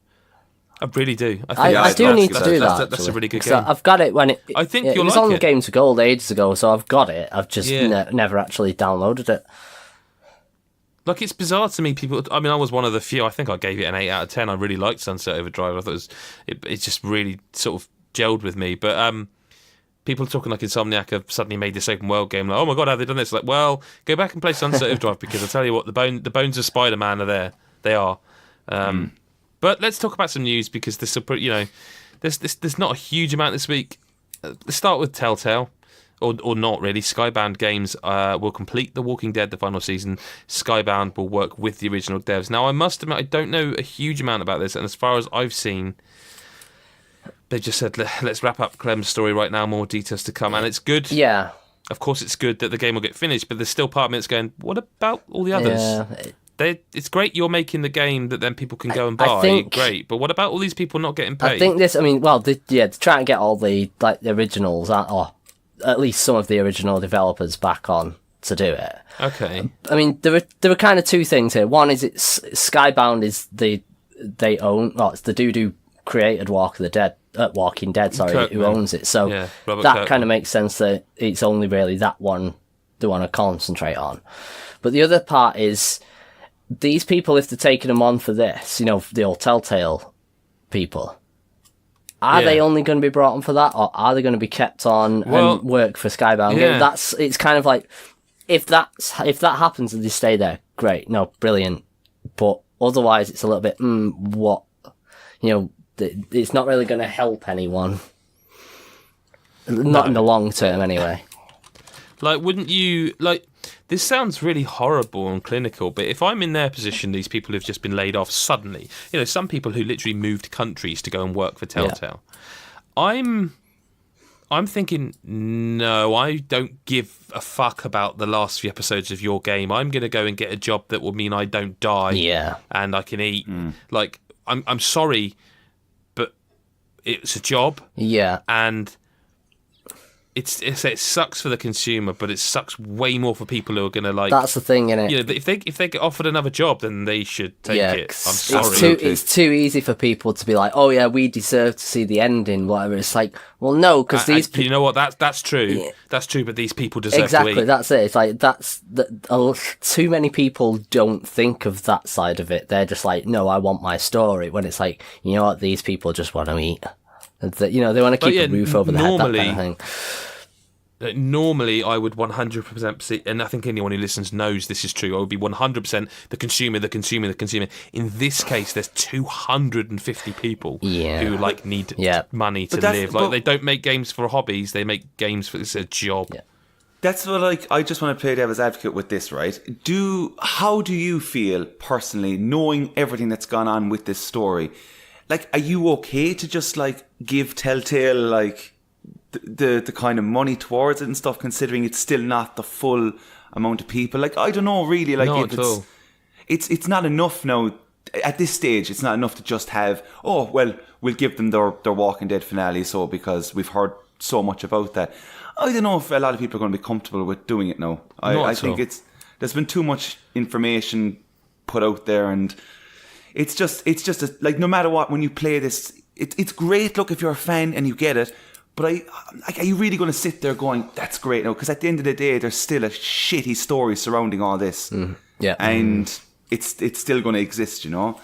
I really do.
I do need to do that.
That's a really good game.
I've got it when it.
I think
it was on the Games of Gold ages ago, so I've got it. I've just never actually downloaded it.
Like, it's bizarre to me. I was one of the few. I think I gave it an 8 out of 10. I really liked Sunset Overdrive. I thought it just really sort of gelled with me. But people talking like Insomniac have suddenly made this open world game. Like, oh my god, have they done this? Like, well, go back and play Sunset Overdrive, because I tell you what, the bones of Spider-Man are there. They are. But let's talk about some news, because there's not a huge amount this week. Let's start with Telltale, or not really. Skybound Games will complete The Walking Dead, the final season. Skybound will work with the original devs. Now, I must admit, I don't know a huge amount about this, and as far as I've seen, they've just said, let's wrap up Clem's story right now, more details to come, and it's good.
Yeah. Of
course it's good that the game will get finished, but there's still part of me that's going, what about all the others?
Yeah.
It's great you're making the game that then people can go and buy. Great, but what about all these people not getting paid?
I think this. They're trying to get all the originals, or at least some of the original developers back on to do it.
Okay.
I mean, there were kind of two things here. One is Skybound is they own. Well, it's the dude who created Walking Dead. Sorry, who owns it. So that kind of makes sense that it's only really that one they want to concentrate on. But the other part is, these people, if they're taking them on for this, the old Telltale people, are they only going to be brought on for that, or are they going to be kept on and work for Skybound? Yeah. It's kind of like, if that happens and they stay there, great, no, brilliant. But otherwise, it's a little bit, what, it's not really going to help anyone. Not in the long term, anyway.
Like, wouldn't you, like, this sounds really horrible and clinical, but if I'm in their position, these people who've just been laid off suddenly, some people who literally moved countries to go and work for Telltale, I'm thinking, no, I don't give a fuck about the last few episodes of your game. I'm going to go and get a job that will mean I don't die and I can eat. Like, I'm sorry, but it's a job.
Yeah.
And it sucks for the consumer, but it sucks way more for people who are going to, like...
That's the thing, innit?
If they get offered another job, then they should take it. I'm sorry.
It's too easy for people to be like, oh yeah, we deserve to see the ending, whatever. It's like, well, no, because these people...
You know what? That's true. Yeah. That's true, but these people deserve to eat.
Exactly, that's it. It's like, too many people don't think of that side of it. They're just like, no, I want my story. When it's like, you know what? These people just want to eat. They want to keep a roof over their head, that kind of thing.
Normally, I would 100%, and I think anyone who listens knows this is true, I would be 100% the consumer. In this case, there's 250 people who need money to live. Like, they don't make games for hobbies, they make games for, it's a job. Yeah.
That's what I just want to play devil's advocate with this, right? How do you feel personally, knowing everything that's gone on with this story? Like, are you okay to just like give Telltale like the kind of money towards it and stuff, considering it's still not the full amount of people? Like, I don't know really. Like,
not at all.
It's not enough now. At this stage, it's not enough to just have, oh, well, we'll give them their Walking Dead finale, so because we've heard so much about that. I don't know if a lot of people are going to be comfortable with doing it now. I think there's been too much information put out there, and it's just like, no matter what, when you play this, it's great. Look, if you're a fan and you get it, but are you really going to sit there going, that's great now? Because at the end of the day, there's still a shitty story surrounding all this.
Yeah.
And it's still going to exist, you know?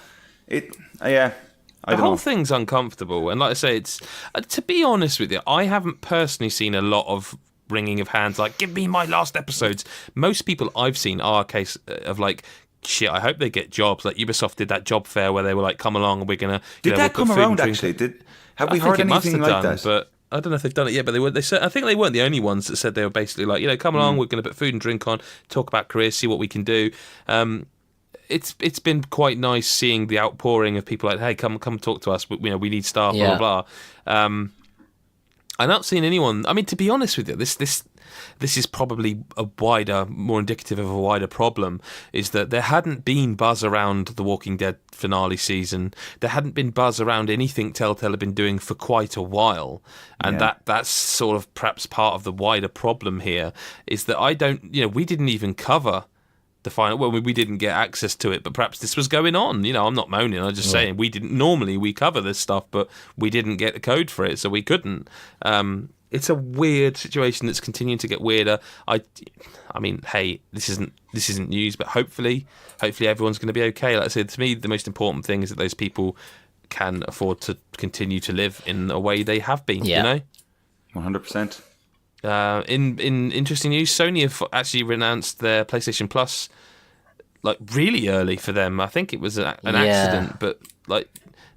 The
whole thing's uncomfortable, and like I say, it's to be honest with you, I haven't personally seen a lot of wringing of hands like, give me my last episodes. Most people I've seen are a case of like, shit, I hope they get jobs. Like Ubisoft did that job fair where they were like, come along, we're gonna
did that come around actually? Have we heard anything like that?
But I don't know if they've done it yet, but I think they weren't the only ones that said they were basically like, come along, we're going to put food and drink on, talk about careers, see what we can do. It's been quite nice seeing the outpouring of people like, hey, come talk to us. We need staff, blah blah blah. I'm not seeing anyone. I mean, to be honest with you, this is probably more indicative of a wider problem. Is that there hadn't been buzz around the Walking Dead finale season. There hadn't been buzz around anything Telltale had been doing for quite a while, and that's sort of perhaps part of the wider problem here. Is that we didn't even cover the final. Well, we didn't get access to it, but perhaps this was going on. I'm not moaning. I'm just saying we didn't. Normally we cover this stuff, but we didn't get the code for it, so we couldn't. It's a weird situation that's continuing to get weirder. I mean, hey, this isn't news, but hopefully everyone's going to be okay. Like I said, to me, the most important thing is that those people can afford to continue to live in a way they have been.
100%.
In interesting news, Sony have actually renounced their PlayStation Plus, like really early for them. I think it was an accident, but like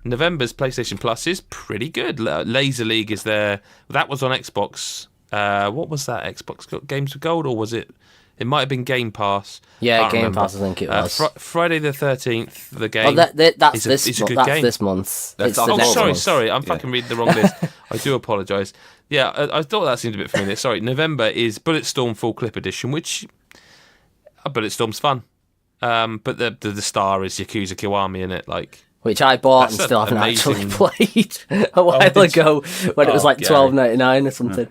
November's PlayStation Plus is pretty good. Laser League is there. That was on Xbox. What was that? Xbox Games with Gold, or was it? It might have been Game Pass.
Yeah, Game Pass. I think it was.
Friday the 13th. The game.
That's
this
month.
Sorry. I'm fucking reading the wrong list. I do apologise. Yeah, I thought that seemed a bit familiar. Sorry, November is Bulletstorm Full Clip Edition, which Bulletstorm's fun. But the star is Yakuza Kiwami in it, like.
Which I bought and still haven't actually played a while ago when it was like $12.99 or something.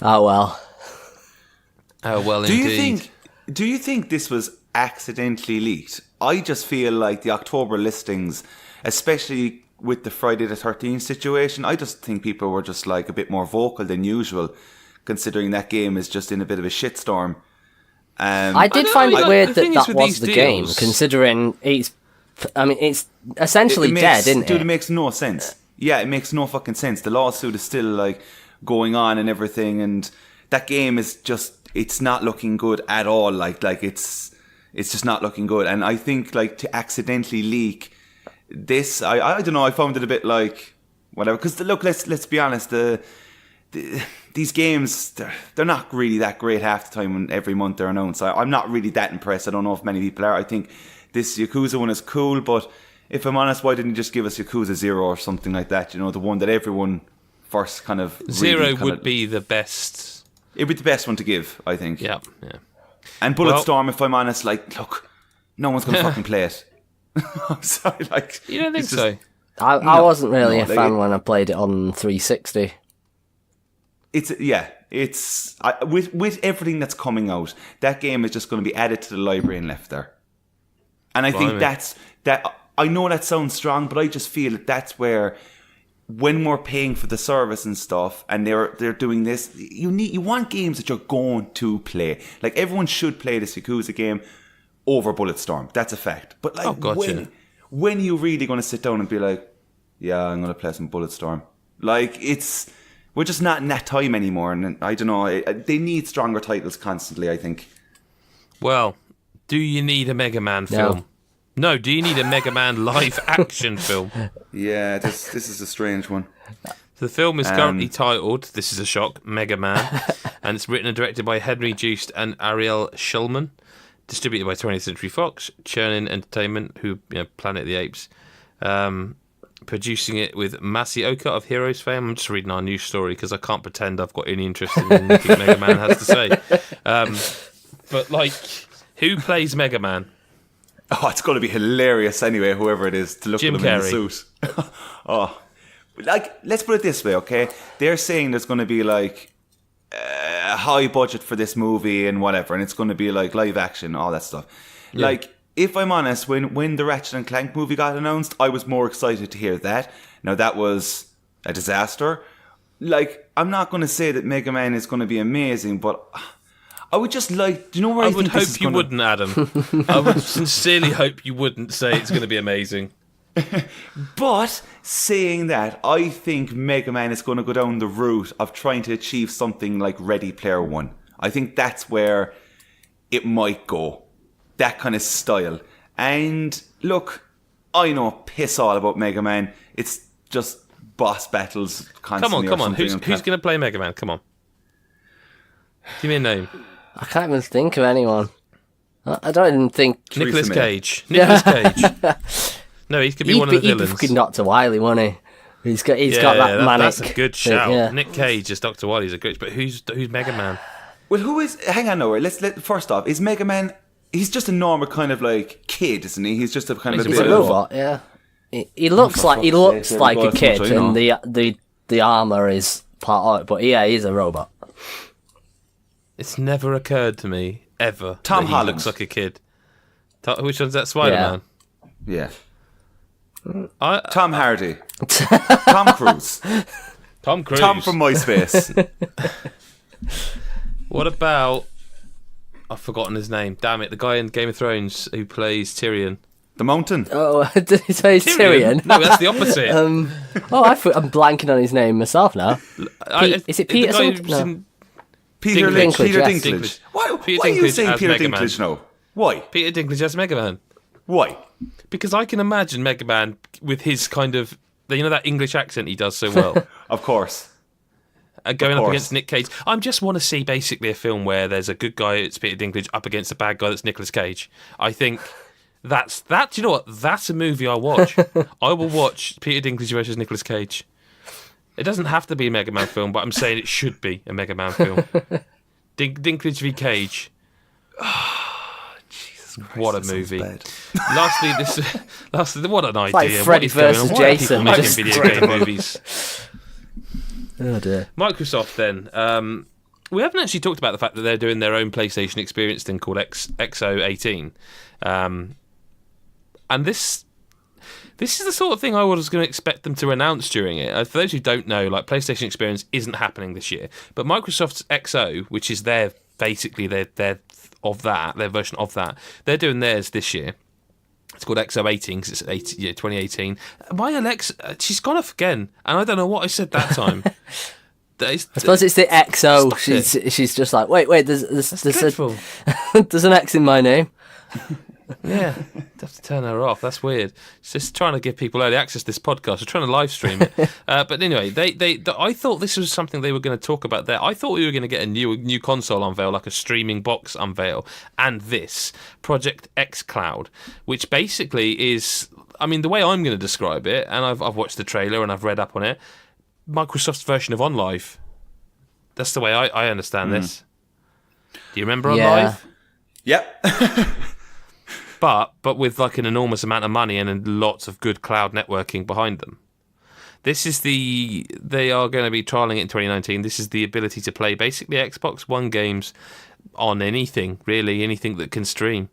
Oh well.
Oh well, indeed.
Do you think this was accidentally leaked? I just feel like the October listings, especially with the Friday the 13th situation, I just think people were just like a bit more vocal than usual, considering that game is just in a bit of a shitstorm.
I did find it weird that was the game, considering it's essentially dead, isn't it?
Dude, it makes no sense. Yeah, it makes no fucking sense. The lawsuit is still like going on and everything, and that game is just, it's not looking good at all. Like it's just not looking good. And I think like to accidentally leak this, I don't know, I found it a bit like whatever. Because look, let's be honest, these games, they're not really that great half the time when every month they're announced. I'm not really that impressed. I don't know if many people are. I think this Yakuza one is cool, but if I'm honest, why didn't you just give us Yakuza 0 or something like that? The one that everyone first kind of...
Zero would be the best...
It'd be the best one to give, I think.
Yeah.
And Bulletstorm, if I'm honest, like, look, no one's going to fucking play it. I'm sorry, like...
You don't think so?
I wasn't really a fan when I played it on 360.
With everything that's coming out, that game is just going to be added to the library and left there. And I think that. I know that sounds strong, but I just feel that's where, when we're paying for the service and stuff, and they're doing this, you want games that you're going to play. Like, everyone should play this Yakuza game over Bulletstorm. That's a fact. But like, when you really going to sit down and be like, yeah, I'm going to play some Bulletstorm? Like, we're just not in that time anymore, and I don't know. They need stronger titles constantly, I think.
Well, do you need a Megaman film? No, do you need a Megaman live action film?
Yeah, this is a strange one.
The film is currently titled, this is a shock, Megaman. and it's written and directed by Henry Joost and Ariel Schulman, distributed by 20th Century Fox, Churning Entertainment, who Planet of the Apes, producing it with Masaoka of Heroes fame. I'm just reading our news story because I can't pretend I've got any interest in anything Megaman has to say. But like, who plays Megaman?
Oh, it's going to be hilarious anyway, whoever it is, to look at him in the suit. Oh, like, let's put it this way, okay? They're saying there's going to be like a high budget for this movie and whatever, and it's going to be like live action, all that stuff. Yeah. Like, if I'm honest, when the Ratchet and Clank movie got announced, I was more excited to hear that. Now, that was a disaster. Like, I'm not going to say that Mega Man is going to be amazing, but I would just like... Do you know where I
would hope you wouldn't, Adam. I would sincerely hope you wouldn't say it's going to be amazing.
But saying that, I think Mega Man is going to go down the route of trying to achieve something like Ready Player One. I think that's where it might go. That kind of style. And look, I know piss all about Mega Man. It's just boss battles constantly.
Come on. Who's going to play Mega Man? Come on. Give me a name.
I can't even think of anyone. I don't even think...
Nicolas Cage. Nicolas Cage. No, he could be one of the villains.
He'd be fucking Dr. Wily, wouldn't he? He's got that manic...
That's a good shout. Yeah. Nick Cage as Dr. Wily is a great... But who's Mega Man?
Well, who is... Hang on, Noah. First off, is Mega Man... He's just a normal kind of like kid, isn't he? He's just a kind of a
bit of a robot, yeah. He looks like a kid, and the armor is part of it. But yeah, he's a robot.
It's never occurred to me ever.
Tom
that
Holland
he looks like a kid. Which one's that? Spider-Man.
Yeah. Tom Hardy. Tom Cruise.
Tom Cruise.
Tom from MySpace.
What about... I've forgotten his name. Damn it. The guy in Game of Thrones who plays Tyrion.
The Mountain.
Oh, did he say Tyrion?
No, that's the opposite.
I'm blanking on his name myself now. Is it Peter something? No.
Peter Dinklage. Why are you saying Peter Dinklage now? Why?
Peter Dinklage as Mega Man.
Why?
Because I can imagine Mega Man with his kind of... that English accent he does so well.
Of course.
Going up against Nick Cage. I just want to see basically a film where there's a good guy, it's Peter Dinklage, up against a bad guy that's Nicolas Cage. I think that's that. Do you know what? That's a movie I watch. I will watch Peter Dinklage versus Nicolas Cage. It doesn't have to be a Mega Man film, but I'm saying it should be a Mega Man film. Dinklage v Cage.
Jesus Christ,
what a movie! Lastly, what an idea!
Like Freddy versus Jason,
making video game movies.
Oh dear.
Microsoft then. We haven't actually talked about the fact that they're doing their own PlayStation experience thing called XO18. And this is the sort of thing I was going to expect them to announce during it. For those who don't know, like PlayStation experience isn't happening this year. But Microsoft's XO, which is their version of that, they're doing theirs this year. It's called XO18 because it's 2018. My Alexa, she's gone off again, and I don't know what I said that time.
I suppose it's the XO. She's just like, wait. There's an X in my name.
Yeah, have to turn her off. That's weird. It's just trying to give people early access to this podcast. We're trying to live stream it. But anyway, I thought this was something they were going to talk about there. I thought we were going to get a new console unveil, like a streaming box unveil, and this Project xCloud, which basically is, I mean, the way I'm going to describe it, and I've watched the trailer and I've read up on it, Microsoft's version of OnLive. That's the way I understand this. Do you remember OnLive?
Yep.
But with like an enormous amount of money and lots of good cloud networking behind them. They are going to be trialling it in 2019. This is the ability to play basically Xbox One games on anything, really, anything that can stream.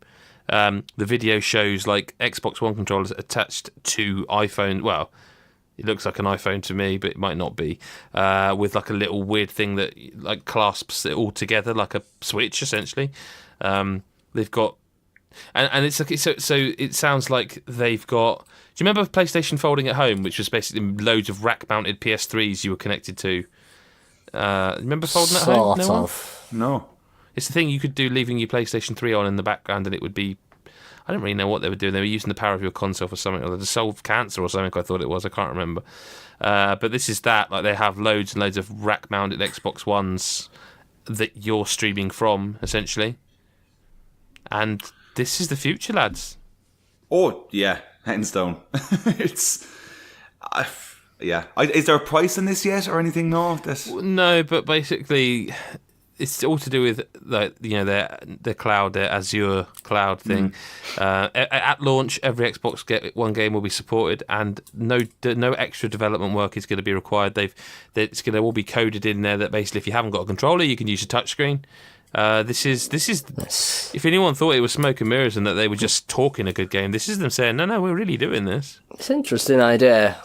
The video shows like Xbox One controllers attached to iPhone. Well, it looks like an iPhone to me, but it might not be. With like a little weird thing that like clasps it all together, like a switch, essentially. They've got, and it's like so it sounds like they've got. Do you remember PlayStation Folding at Home, which was basically loads of rack-mounted PS3s you were connected to? Remember Folding at Home?
No.
It's the thing you could do, leaving your PlayStation 3 on in the background, and it would be. I don't really know what they were doing. They were using the power of your console for something, or to solve cancer or something. I thought it was. I can't remember. But this is that. Like they have loads and loads of rack-mounted Xbox Ones that you're streaming from, essentially. And this is the future, lads.
Oh, yeah, hands down. It's... yeah. Is there a price on this yet or anything? No,
no, but basically... It's all to do with their cloud, their Azure cloud thing. At launch, every Xbox One game will be supported, and no extra development work is going to be required. It's going to all be coded in there that basically, if you haven't got a controller, you can use your touchscreen. This is. If anyone thought it was smoke and mirrors and that they were just talking a good game, this is them saying, no, we're really doing this.
It's an interesting idea,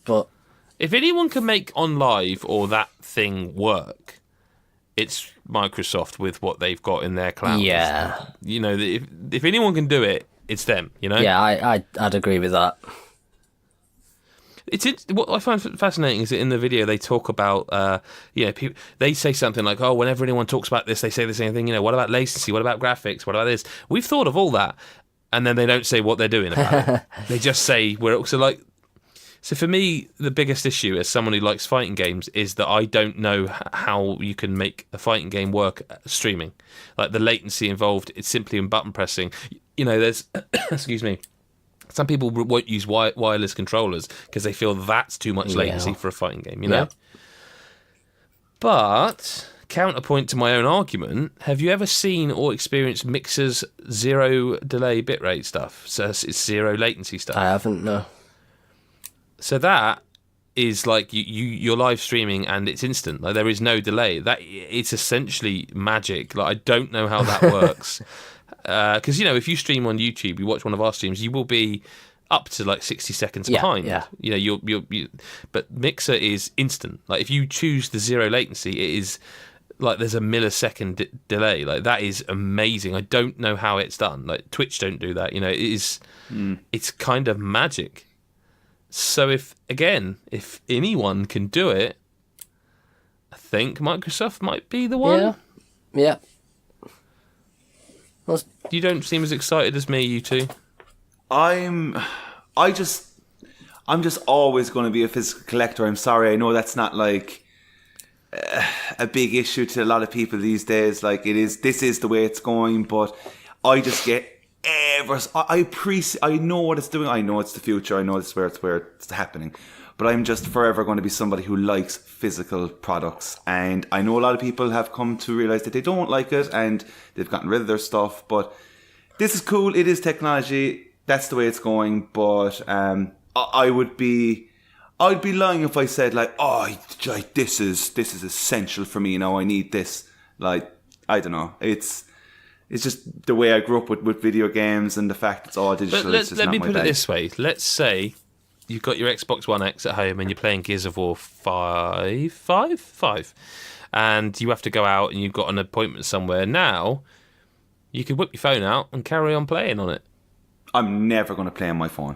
but
if anyone can make OnLive or that thing work, it's Microsoft with what they've got in their cloud.
Yeah.
If anyone can do it, it's them,
Yeah, I'd agree with that.
What I find fascinating is that in the video they talk about, people, they say something like, oh, whenever anyone talks about this, they say the same thing, what about latency? What about graphics? What about this? We've thought of all that. And then they don't say what they're doing about it. They just say, So for me, the biggest issue as someone who likes fighting games is that I don't know how you can make a fighting game work streaming. Like the latency involved, it's simply in button pressing. There's, excuse me, some people won't use wireless controllers because they feel that's too much latency for a fighting game,
Yeah.
But, counterpoint to my own argument, have you ever seen or experienced Mixer's zero delay bitrate stuff? So it's zero latency stuff.
I haven't, no.
So that is like you're live streaming and it's instant. Like there is no delay. That it's essentially magic. Like I don't know how that works. Because if you stream on YouTube, you watch one of our streams, you will be up to like 60 seconds behind.
Yeah.
But Mixer is instant. Like if you choose the zero latency, it is like there's a millisecond delay. Like that is amazing. I don't know how it's done. Like Twitch don't do that. It is. It's kind of magic. So if anyone can do it, I think Microsoft might be the one.
Yeah.
You don't seem as excited as me, you two.
I'm just always going to be a physical collector. I'm sorry. I know that's not like a big issue to a lot of people these days. Like this is the way it's going, but I just get I know what it's doing. I know it's the future. I know it's where it's happening. But I'm just forever going to be somebody who likes physical products. And I know a lot of people have come to realize that they don't like it and they've gotten rid of their stuff. But this is cool. It is technology. That's the way it's going. But I'd be lying if I said like, oh, this is essential for me. I need this. Like, I don't know. It's just the way I grew up with video games and the fact it's all digital.
But let me put it this way. Let's say you've got your Xbox One X at home and you're playing Gears of War 5, and you have to go out and you've got an appointment somewhere. Now, you could whip your phone out and carry on playing on it.
I'm never going to play on my phone.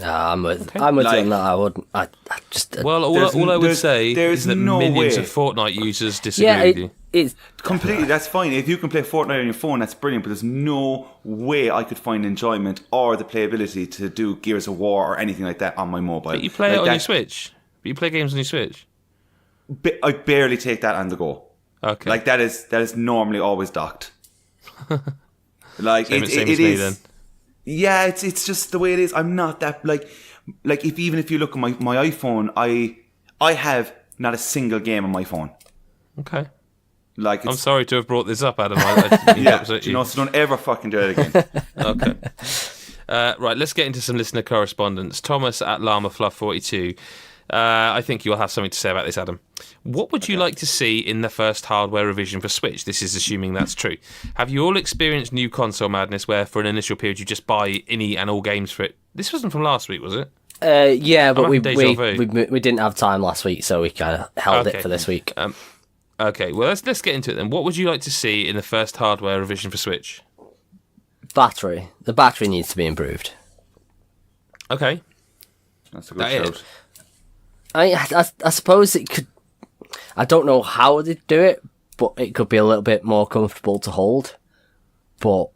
I'm with you on that. I wouldn't. I just.
All I would say is that millions of Fortnite users disagree with you.
It's
completely. That's fine. If you can play Fortnite on your phone, that's brilliant. But there's no way I could find enjoyment or the playability to do Gears of War or anything like that on my mobile.
But you play it on your Switch. But you play games on your Switch.
I barely take that on the go.
Okay.
Like that is normally always docked. Like
same
it
as
is.
Me, then.
Yeah, it's just the way it is. I'm not that like if you look at my iPhone, I have not a single game on my phone.
Okay.
Like
I'm sorry to have brought this up, Adam.
So don't ever fucking do it again.
Okay. Right, let's get into some listener correspondence. Thomas at LlamaFluff42. I think you'll have something to say about this, Adam. What would you like to see in the first hardware revision for Switch? This is assuming that's true. Have you all experienced new console madness where for an initial period you just buy any and all games for it? This wasn't from last week, was it?
Yeah, but we didn't have time last week, so we kind of held it for this week.
Okay, well, let's get into it then. What would you like to see in the first hardware revision for Switch?
Battery. The battery needs to be improved.
Okay.
That's a good shout.
I suppose it could... I don't know how they'd do it, but it could be a little bit more comfortable to hold. But...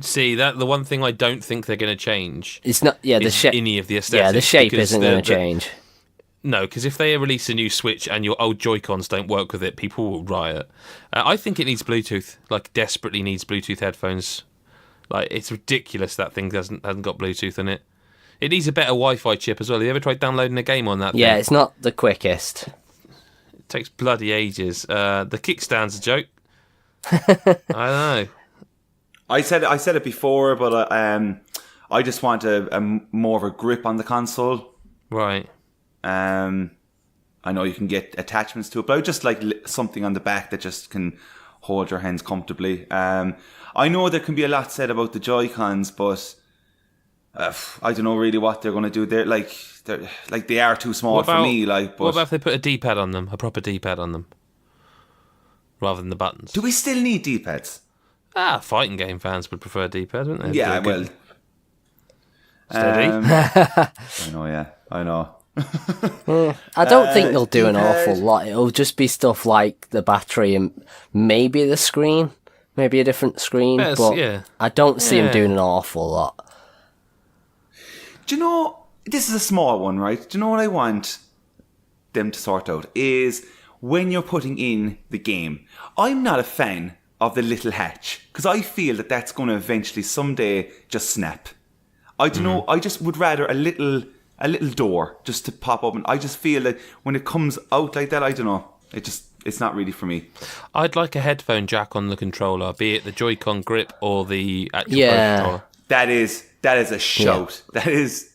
See, that the one thing I don't think they're going to change.
It's not... Yeah, the shape...
Any of the aesthetics.
Yeah, the shape isn't going to change.
No, because if they release a new Switch and your old Joy-Cons don't work with it, people will riot. I think it needs Bluetooth, like desperately needs Bluetooth headphones. Like, it's ridiculous that thing hasn't got Bluetooth in it. It needs a better Wi-Fi chip as well. Have you ever tried downloading a game on that thing?
Yeah, it's not the quickest.
It takes bloody ages. The kickstand's a joke. I know.
I said it before, but I just want a more of a grip on the console.
Right.
I know you can get attachments to it, but I would just like something on the back that just can hold your hands comfortably. I know there can be a lot said about the Joy-Cons, but I don't know really what they're going to do. They are too small for me. But
what about if they put a D-pad on them, a proper D-pad on them, rather than the buttons?
Do we still need D-pads?
Fighting game fans would prefer D-pad, wouldn't they?
Yeah, well.
Steady.
I know.
I don't think they'll do an awful lot. It'll just be stuff like the battery and maybe the screen, maybe a different screen. But yeah. I don't see them doing an awful lot.
Do you know, this is a small one, right? Do you know what I want them to sort out? Is when you're putting in the game. I'm not a fan of the little hatch, because I feel that that's going to eventually someday just snap. I don't know, I just would rather a little door just to pop open. I just feel that when it comes out like that, I don't know, it's not really for me.
I'd like a headphone jack on the controller, be it the Joy-Con grip or the actual controller.
That is a shout. Yeah. That is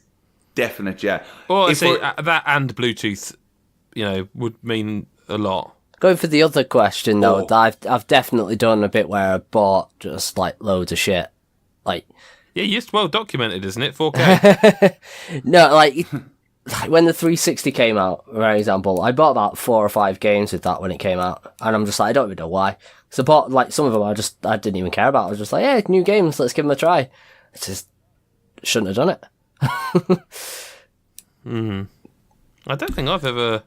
definite, yeah.
Well, that and Bluetooth, would mean a lot.
Going for the other question though, I've definitely done a bit where I bought just like loads of shit, like.
Yeah, it's well documented, isn't it? 4K.
No, like when the 360 came out, for example, I bought about 4 or 5 games with that when it came out, and I'm just like, I don't even know why. So I bought like some of them I didn't even care about. I was just like, hey, new games, let's give them a try. I just shouldn't have done it.
I don't think I've ever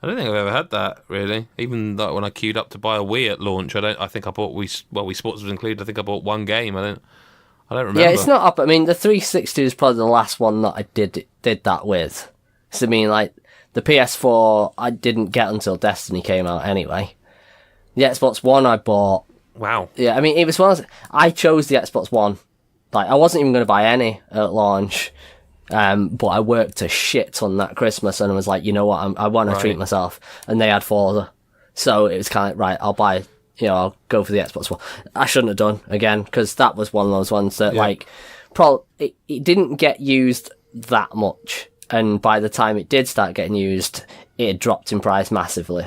had that, really. Even like when I queued up to buy a Wii at launch, I think I bought Wii Sports was included. I think I bought one game. I don't remember.
Yeah, it's not up. I mean, the 360 is probably the last one that I did that with. So I mean, like the PS4, I didn't get until Destiny came out anyway. The Xbox One I bought.
Wow.
Yeah, I mean, it was I chose the Xbox One. Like, I wasn't even going to buy any at launch. But I worked a shit ton that Christmas and I was like, you know what, I want to treat myself. And they had Forza. So it was kind of, right, I'll buy, I'll go for the Xbox One. I shouldn't have done, again, because that was one of those ones that, it didn't get used that much. And by the time it did start getting used, it had dropped in price massively.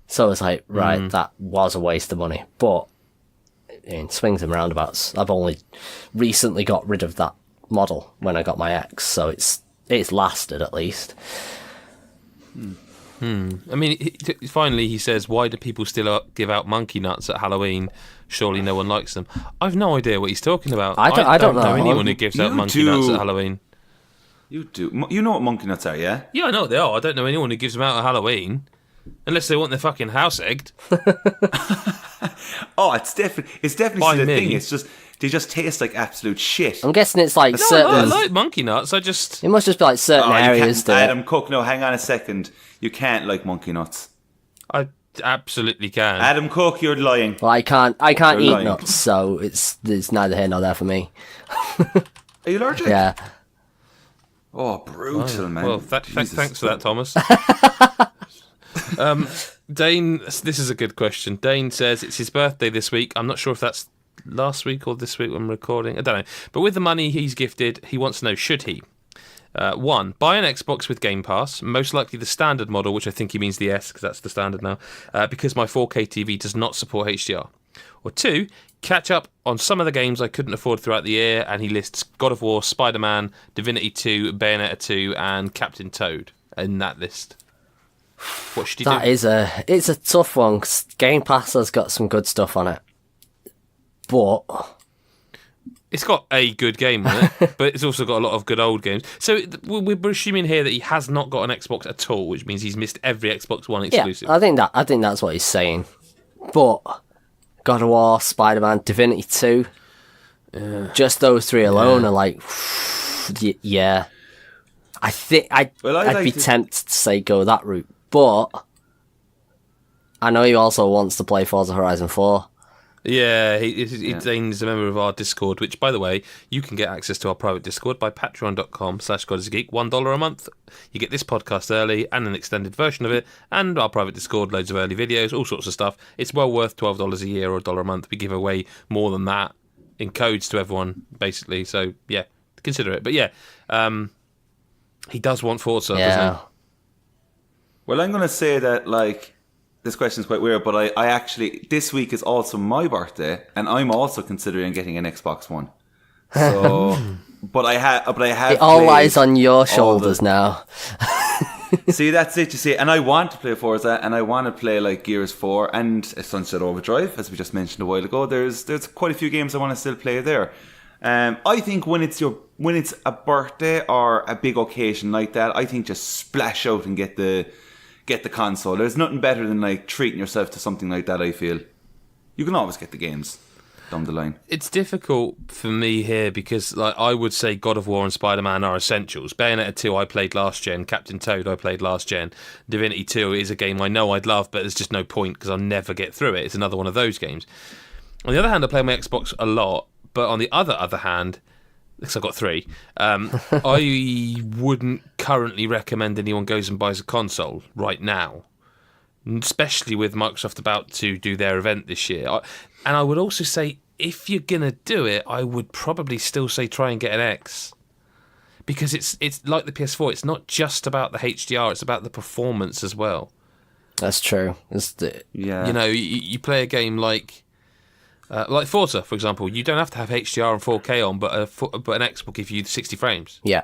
So I was like, right, that was a waste of money. But, in swings and roundabouts, I've only recently got rid of that model when I got my X, so it's lasted at least.
I mean, finally he says, why do people still give out monkey nuts at Halloween? Surely no one likes them. I've no idea what he's talking about.
I don't know
anyone who gives out monkey nuts at Halloween.
You do. You know what monkey nuts are, yeah?
Yeah, I know what they are. I don't know anyone who gives them out at Halloween. Unless they want their fucking house egged.
Oh, it's definitely still a thing. It's just they just taste like absolute shit.
I'm guessing it's like certain.
I like monkey nuts. It
must just be like certain areas.
Adam Cook, no, hang on a second. You can't like monkey nuts.
I absolutely can.
Adam Cook, you're lying.
Well, I can't eat nuts, so it's neither here nor there for me.
Are you allergic?
Yeah.
Oh, brutal, man.
Well, thanks for that, Thomas. Dane, this is a good question. Dane says it's his birthday this week. I'm not sure if that's last week or this week when I'm recording. I don't know. But with the money he's gifted, he wants to know, should he? 1, buy an Xbox with Game Pass, most likely the standard model, which I think he means the S, because that's the standard now, because my 4K TV does not support HDR. Or 2, catch up on some of the games I couldn't afford throughout the year, and he lists God of War, Spider-Man, Divinity 2, Bayonetta 2, and Captain Toad in that list. What should he do?
It's a tough one, 'cause Game Pass has got some good stuff on it. But
it's got a good game on it, but it's also got a lot of good old games. So we're assuming here that he has not got an Xbox at all, which means he's missed every Xbox One exclusive.
Yeah, I think that's what he's saying. But God of War, Spider-Man, Divinity 2, just those 3 alone are like, yeah. I think I'd be tempted to say go that route, but I know he also wants to play Forza Horizon 4.
Yeah, he's a member of our Discord, which, by the way, you can get access to our private Discord by patreon.com/GodIsAGeek. $1 a month. You get this podcast early and an extended version of it, and our private Discord, loads of early videos, all sorts of stuff. It's well worth $12 a year or $1 a month. We give away more than that in codes to everyone, basically. So, yeah, consider it. But, yeah, he does want Forza, doesn't he?
Well, I'm going to say that, like, this question is quite weird, but I actually, this week is also my birthday, and I'm also considering getting an Xbox One. So, but I have.
It all lies on your shoulders now.
See, that's it. You see, and I want to play Forza, and I want to play like Gears 4 and Sunset Overdrive, as we just mentioned a while ago. There's quite a few games I want to still play there. I think when it's a birthday or a big occasion like that, I think just splash out and get the console. There's nothing better than like treating yourself to something like that. I feel you can always get the games down the line.
It's difficult for me here because, like, I would say God of War and Spider-Man are essentials. Bayonetta 2 I played last gen. Captain Toad I played last gen. Divinity 2 is a game I know I'd love, but there's just no point because I'll never get through it. It's another one of those games. On the other hand, I play my Xbox a lot, but on the other hand, because I've got 3, I wouldn't currently recommend anyone goes and buys a console right now, especially with Microsoft about to do their event this year. And I would also say, if you're going to do it, I would probably still say try and get an X. Because it's like the PS4, it's not just about the HDR, it's about the performance as well.
That's true.
You know, you play a game like Forza, for example, you don't have to have HDR and 4K on, but an X will give you 60 frames.
Yeah.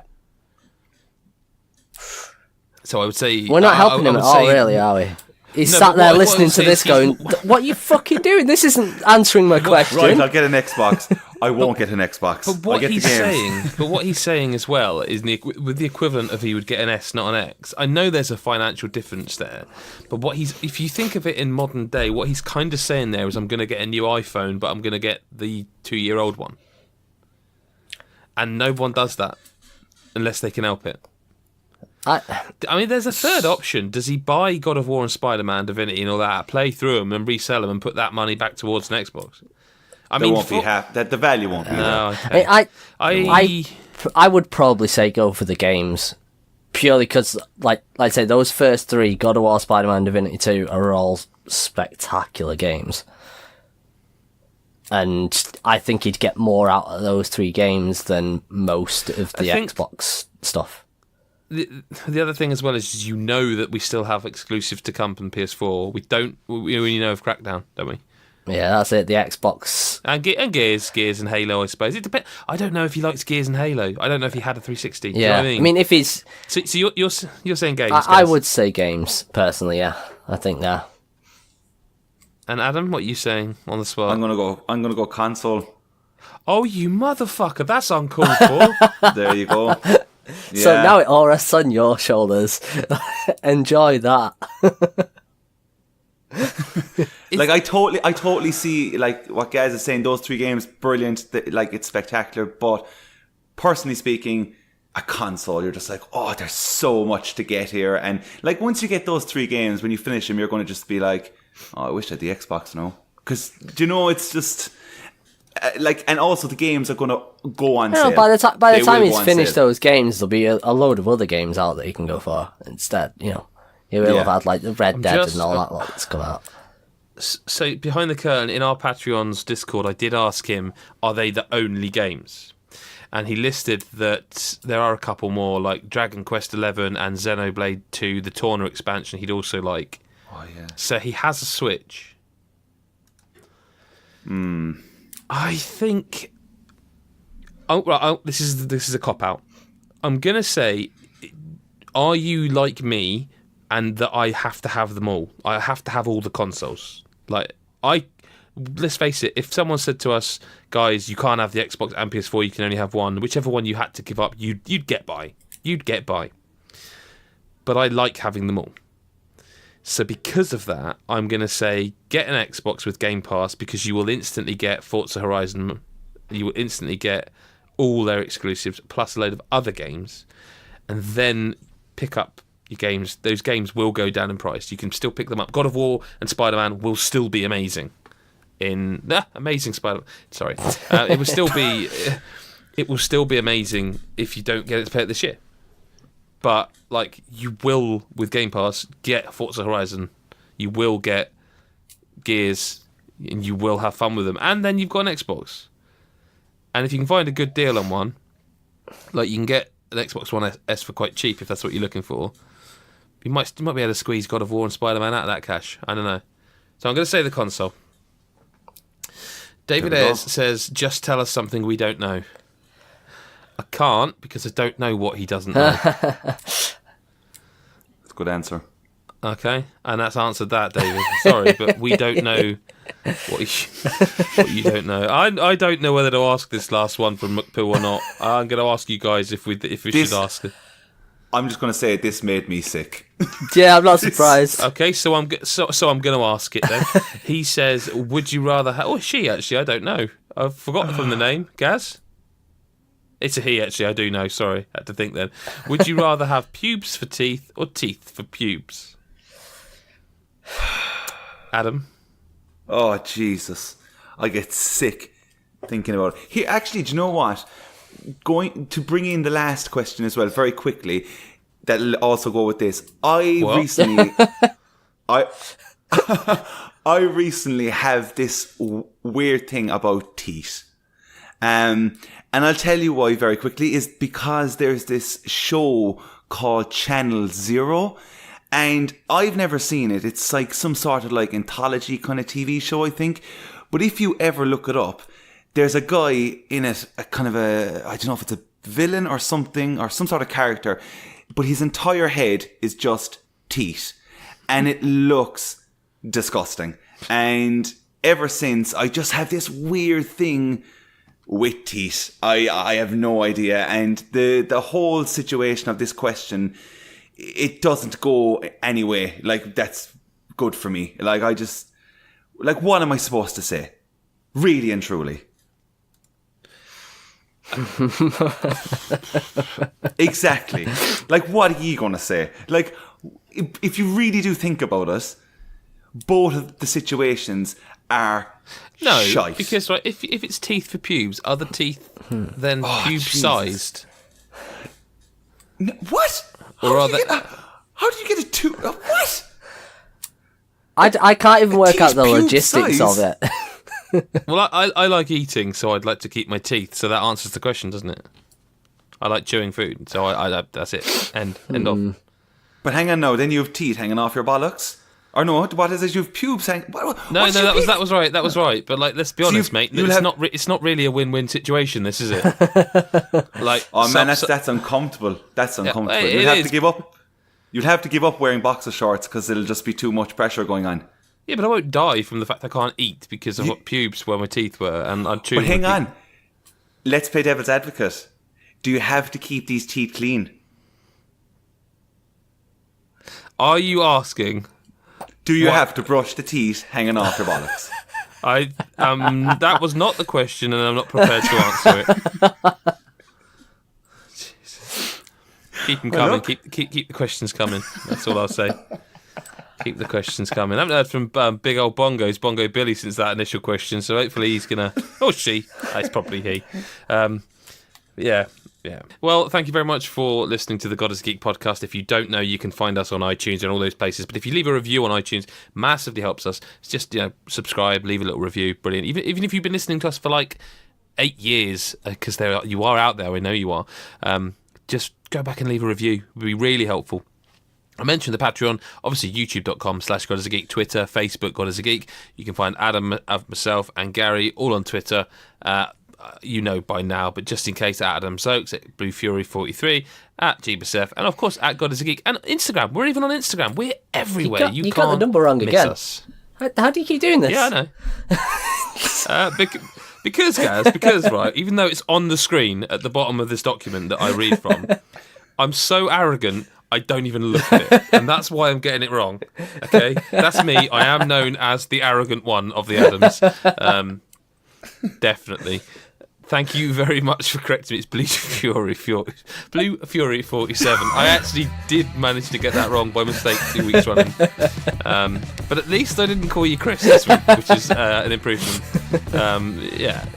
So I would say
we're not helping him at all, really, are we? He's sat there listening to this, going, "What are you fucking doing? This isn't answering my question."
Right, I'll get an Xbox. I won't get an Xbox.
But what he's saying as well is with the equivalent of he would get an S, not an X. I know there's a financial difference there, but if you think of it in modern day, what he's kind of saying there is, I'm going to get a new iPhone, but I'm going to get the 2-year-old one, and no one does that unless they can help it. I mean, there's a third option. Does he buy God of War and Spider-Man, Divinity and all that, play through them and resell them and put that money back towards an Xbox?
The value won't be
no,
there.
Okay.
I would probably say go for the games, purely because, like I say, those first 3, God of War, Spider-Man, Divinity 2, are all spectacular games. And I think he'd get more out of those 3 games than most of the Xbox stuff.
The other thing as well is, you know, that we still have exclusives to come from PS4. We know of Crackdown, don't we?
Yeah, that's it. The Xbox
and Gears and Halo, I suppose. It depends. I don't know if he likes Gears and Halo. I don't know if he had a 360.
Yeah,
you know what I mean,
if he's
so you're saying games.
I would say games personally. Yeah, I think that.
And Adam, what are you saying on the spot?
I'm gonna go console.
Oh, you motherfucker! That's uncalled for.
There you go.
Yeah. So now it all rests on your shoulders. Enjoy that.
Like I totally see like what Gaz is saying. Those 3 games, brilliant. Like it's spectacular. But personally speaking, a console, you're just like, oh, there's so much to get here. And like once you get those 3 games, when you finish them, you're going to just be like, oh, I wish I had the Xbox now. Because it's just. And also the games are going to go on sale.
By the time he's finished those games, there'll be a load of other games out that he can go for instead. You know, he will have had like the Red Dead and all that lot that's come out.
So behind the curtain, in our Patreon's Discord, I did ask him, are they the only games? And he listed that there are a couple more, like Dragon Quest XI and Xenoblade 2, the Torna expansion he'd also like.
Oh yeah.
So he has a Switch. I think. This is a cop out. I'm gonna say, are you like me, and that I have to have them all? I have to have all the consoles. Let's face it. If someone said to us, guys, you can't have the Xbox and PS4, you can only have one. Whichever one you had to give up, you'd get by. You'd get by. But I like having them all. So because of that, I'm going to say get an Xbox with Game Pass, because you will instantly get Forza Horizon. You will instantly get all their exclusives, plus a load of other games. and then pick up your games. Those games will go down in price. You can still pick them up. God of War and Spider-Man will still be amazing. Amazing Spider-Man. Sorry, it will still be. It will still be amazing if you don't get it to pay it this year. But like you will with Game Pass get Forza Horizon, you will get Gears, and you will have fun with them. And then you've got an Xbox. And if you can find a good deal on one, like you can get an Xbox One S for quite cheap if that's what you're looking for. You might be able to squeeze God of War and Spider-Man out of that cash. I don't know. So I'm going to say the console. David Ayres says, just tell us something we don't know. I can't because I don't know what he doesn't know.
That's a good answer.
Okay, and that's answered that, David. Sorry, but we don't know what you don't know. I don't know whether to ask this last one from McPill or not. I'm going to ask you guys if we should ask it.
I'm just going to say this made me sick.
Yeah, I'm not surprised.
Okay, so I'm going to ask it then. He says, "Would you rather have?" Oh, she actually, I don't know. I've forgotten from the name. Gaz. It's a he actually. I do know. Sorry, I had to think then. Would you rather have pubes for teeth or teeth for pubes? Adam.
Oh Jesus, I get sick thinking about it. Here, actually, do you know what? Going to bring in the last question as well, very quickly. That'll also go with this. I recently have this weird thing about teeth, and I'll tell you why very quickly. Is because there's this show called Channel Zero. And I've never seen it. It's like some sort of like anthology kind of TV show, I think. But if you ever look it up, there's a guy in it, a kind of I don't know if it's a villain or something, or some sort of character, but his entire head is just teeth. And it looks disgusting. And ever since, I just have this weird thing with teeth. I have no idea. And the whole situation of this question, it doesn't go anyway. Like, that's good for me. Like, what am I supposed to say? Really and truly. Exactly. Like, what are you going to say? Like, if you really do think about it, both of the situations are shite.
Because right, if it's teeth for pubes, are the teeth then pube-sized?
No, what? How do you get a tooth? What?
I can't even work out the logistics of it.
Well, I like eating, so I'd like to keep my teeth. So that answers the question, doesn't it? I like chewing food, so I that's it. End of.
But hang on, no. Then you have teeth hanging off your bollocks. Or no, what is it? You have pubes hanging.
No, that was right. That was right. But like, let's be honest, mate. It's not really a win-win situation. This is it. Like,
oh man, that's uncomfortable. That's uncomfortable. You'd have to give up. You'd have to give up wearing boxer shorts because it'll just be too much pressure going on.
Yeah, but I won't die from the fact I can't eat because I've got pubes where my teeth were, and I'm chewing.
But hang on. Let's play devil's advocate. Do you have to keep these teeth clean?
Are you asking?
Do you have to brush the teeth hanging off your bollocks?
That was not the question, and I'm not prepared to answer it. Jesus. Keep them coming. Keep the questions coming. That's all I'll say. Keep the questions coming. I haven't heard from big old Bongo Billy, since that initial question, so hopefully he's gonna. Or she. It's probably he. Yeah. Well, thank you very much for listening to the God is a Geek podcast. If you don't know, you can find us on iTunes and all those places. But if you leave a review on iTunes, massively helps us. It's just, subscribe, leave a little review. Brilliant. Even if you've been listening to us for like 8 years, because you are out there, we know you are. Just go back and leave a review. It would be really helpful. I mentioned the Patreon, obviously youtube.com/GodIsAGeek, Twitter, Facebook, God is a Geek. You can find Adam, myself, and Gary all on Twitter. You know by now, but just in case, at Adam Soaks, at Blue Fury 43, at GBSF, and of course at God is a Geek, and Instagram. We're even on Instagram. We're everywhere. You
got the number wrong again.
Us.
How do you keep doing this?
Yeah, I know. Because right, even though it's on the screen at the bottom of this document that I read from, I'm so arrogant I don't even look at it, and that's why I'm getting it wrong. Okay, that's me. I am known as the arrogant one of the Adams. Definitely. Thank you very much for correcting me. It's Blue Fury 47. I actually did manage to get that wrong by mistake 2 weeks running. But at least I didn't call you Chris this week, which is an improvement.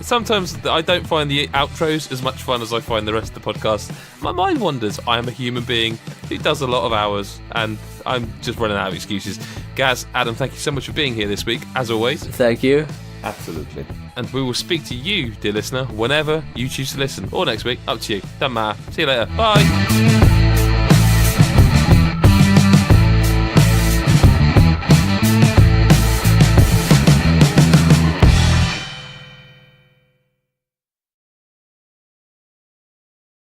Sometimes I don't find the outros as much fun as I find the rest of the podcast. My mind wanders. I am a human being who does a lot of hours, and I'm just running out of excuses. Gaz, Adam, thank you so much for being here this week, as always.
Thank you.
Absolutely.
And we will speak to you, dear listener, whenever you choose to listen. Or next week, up to you. Doesn't matter. See you later. Bye.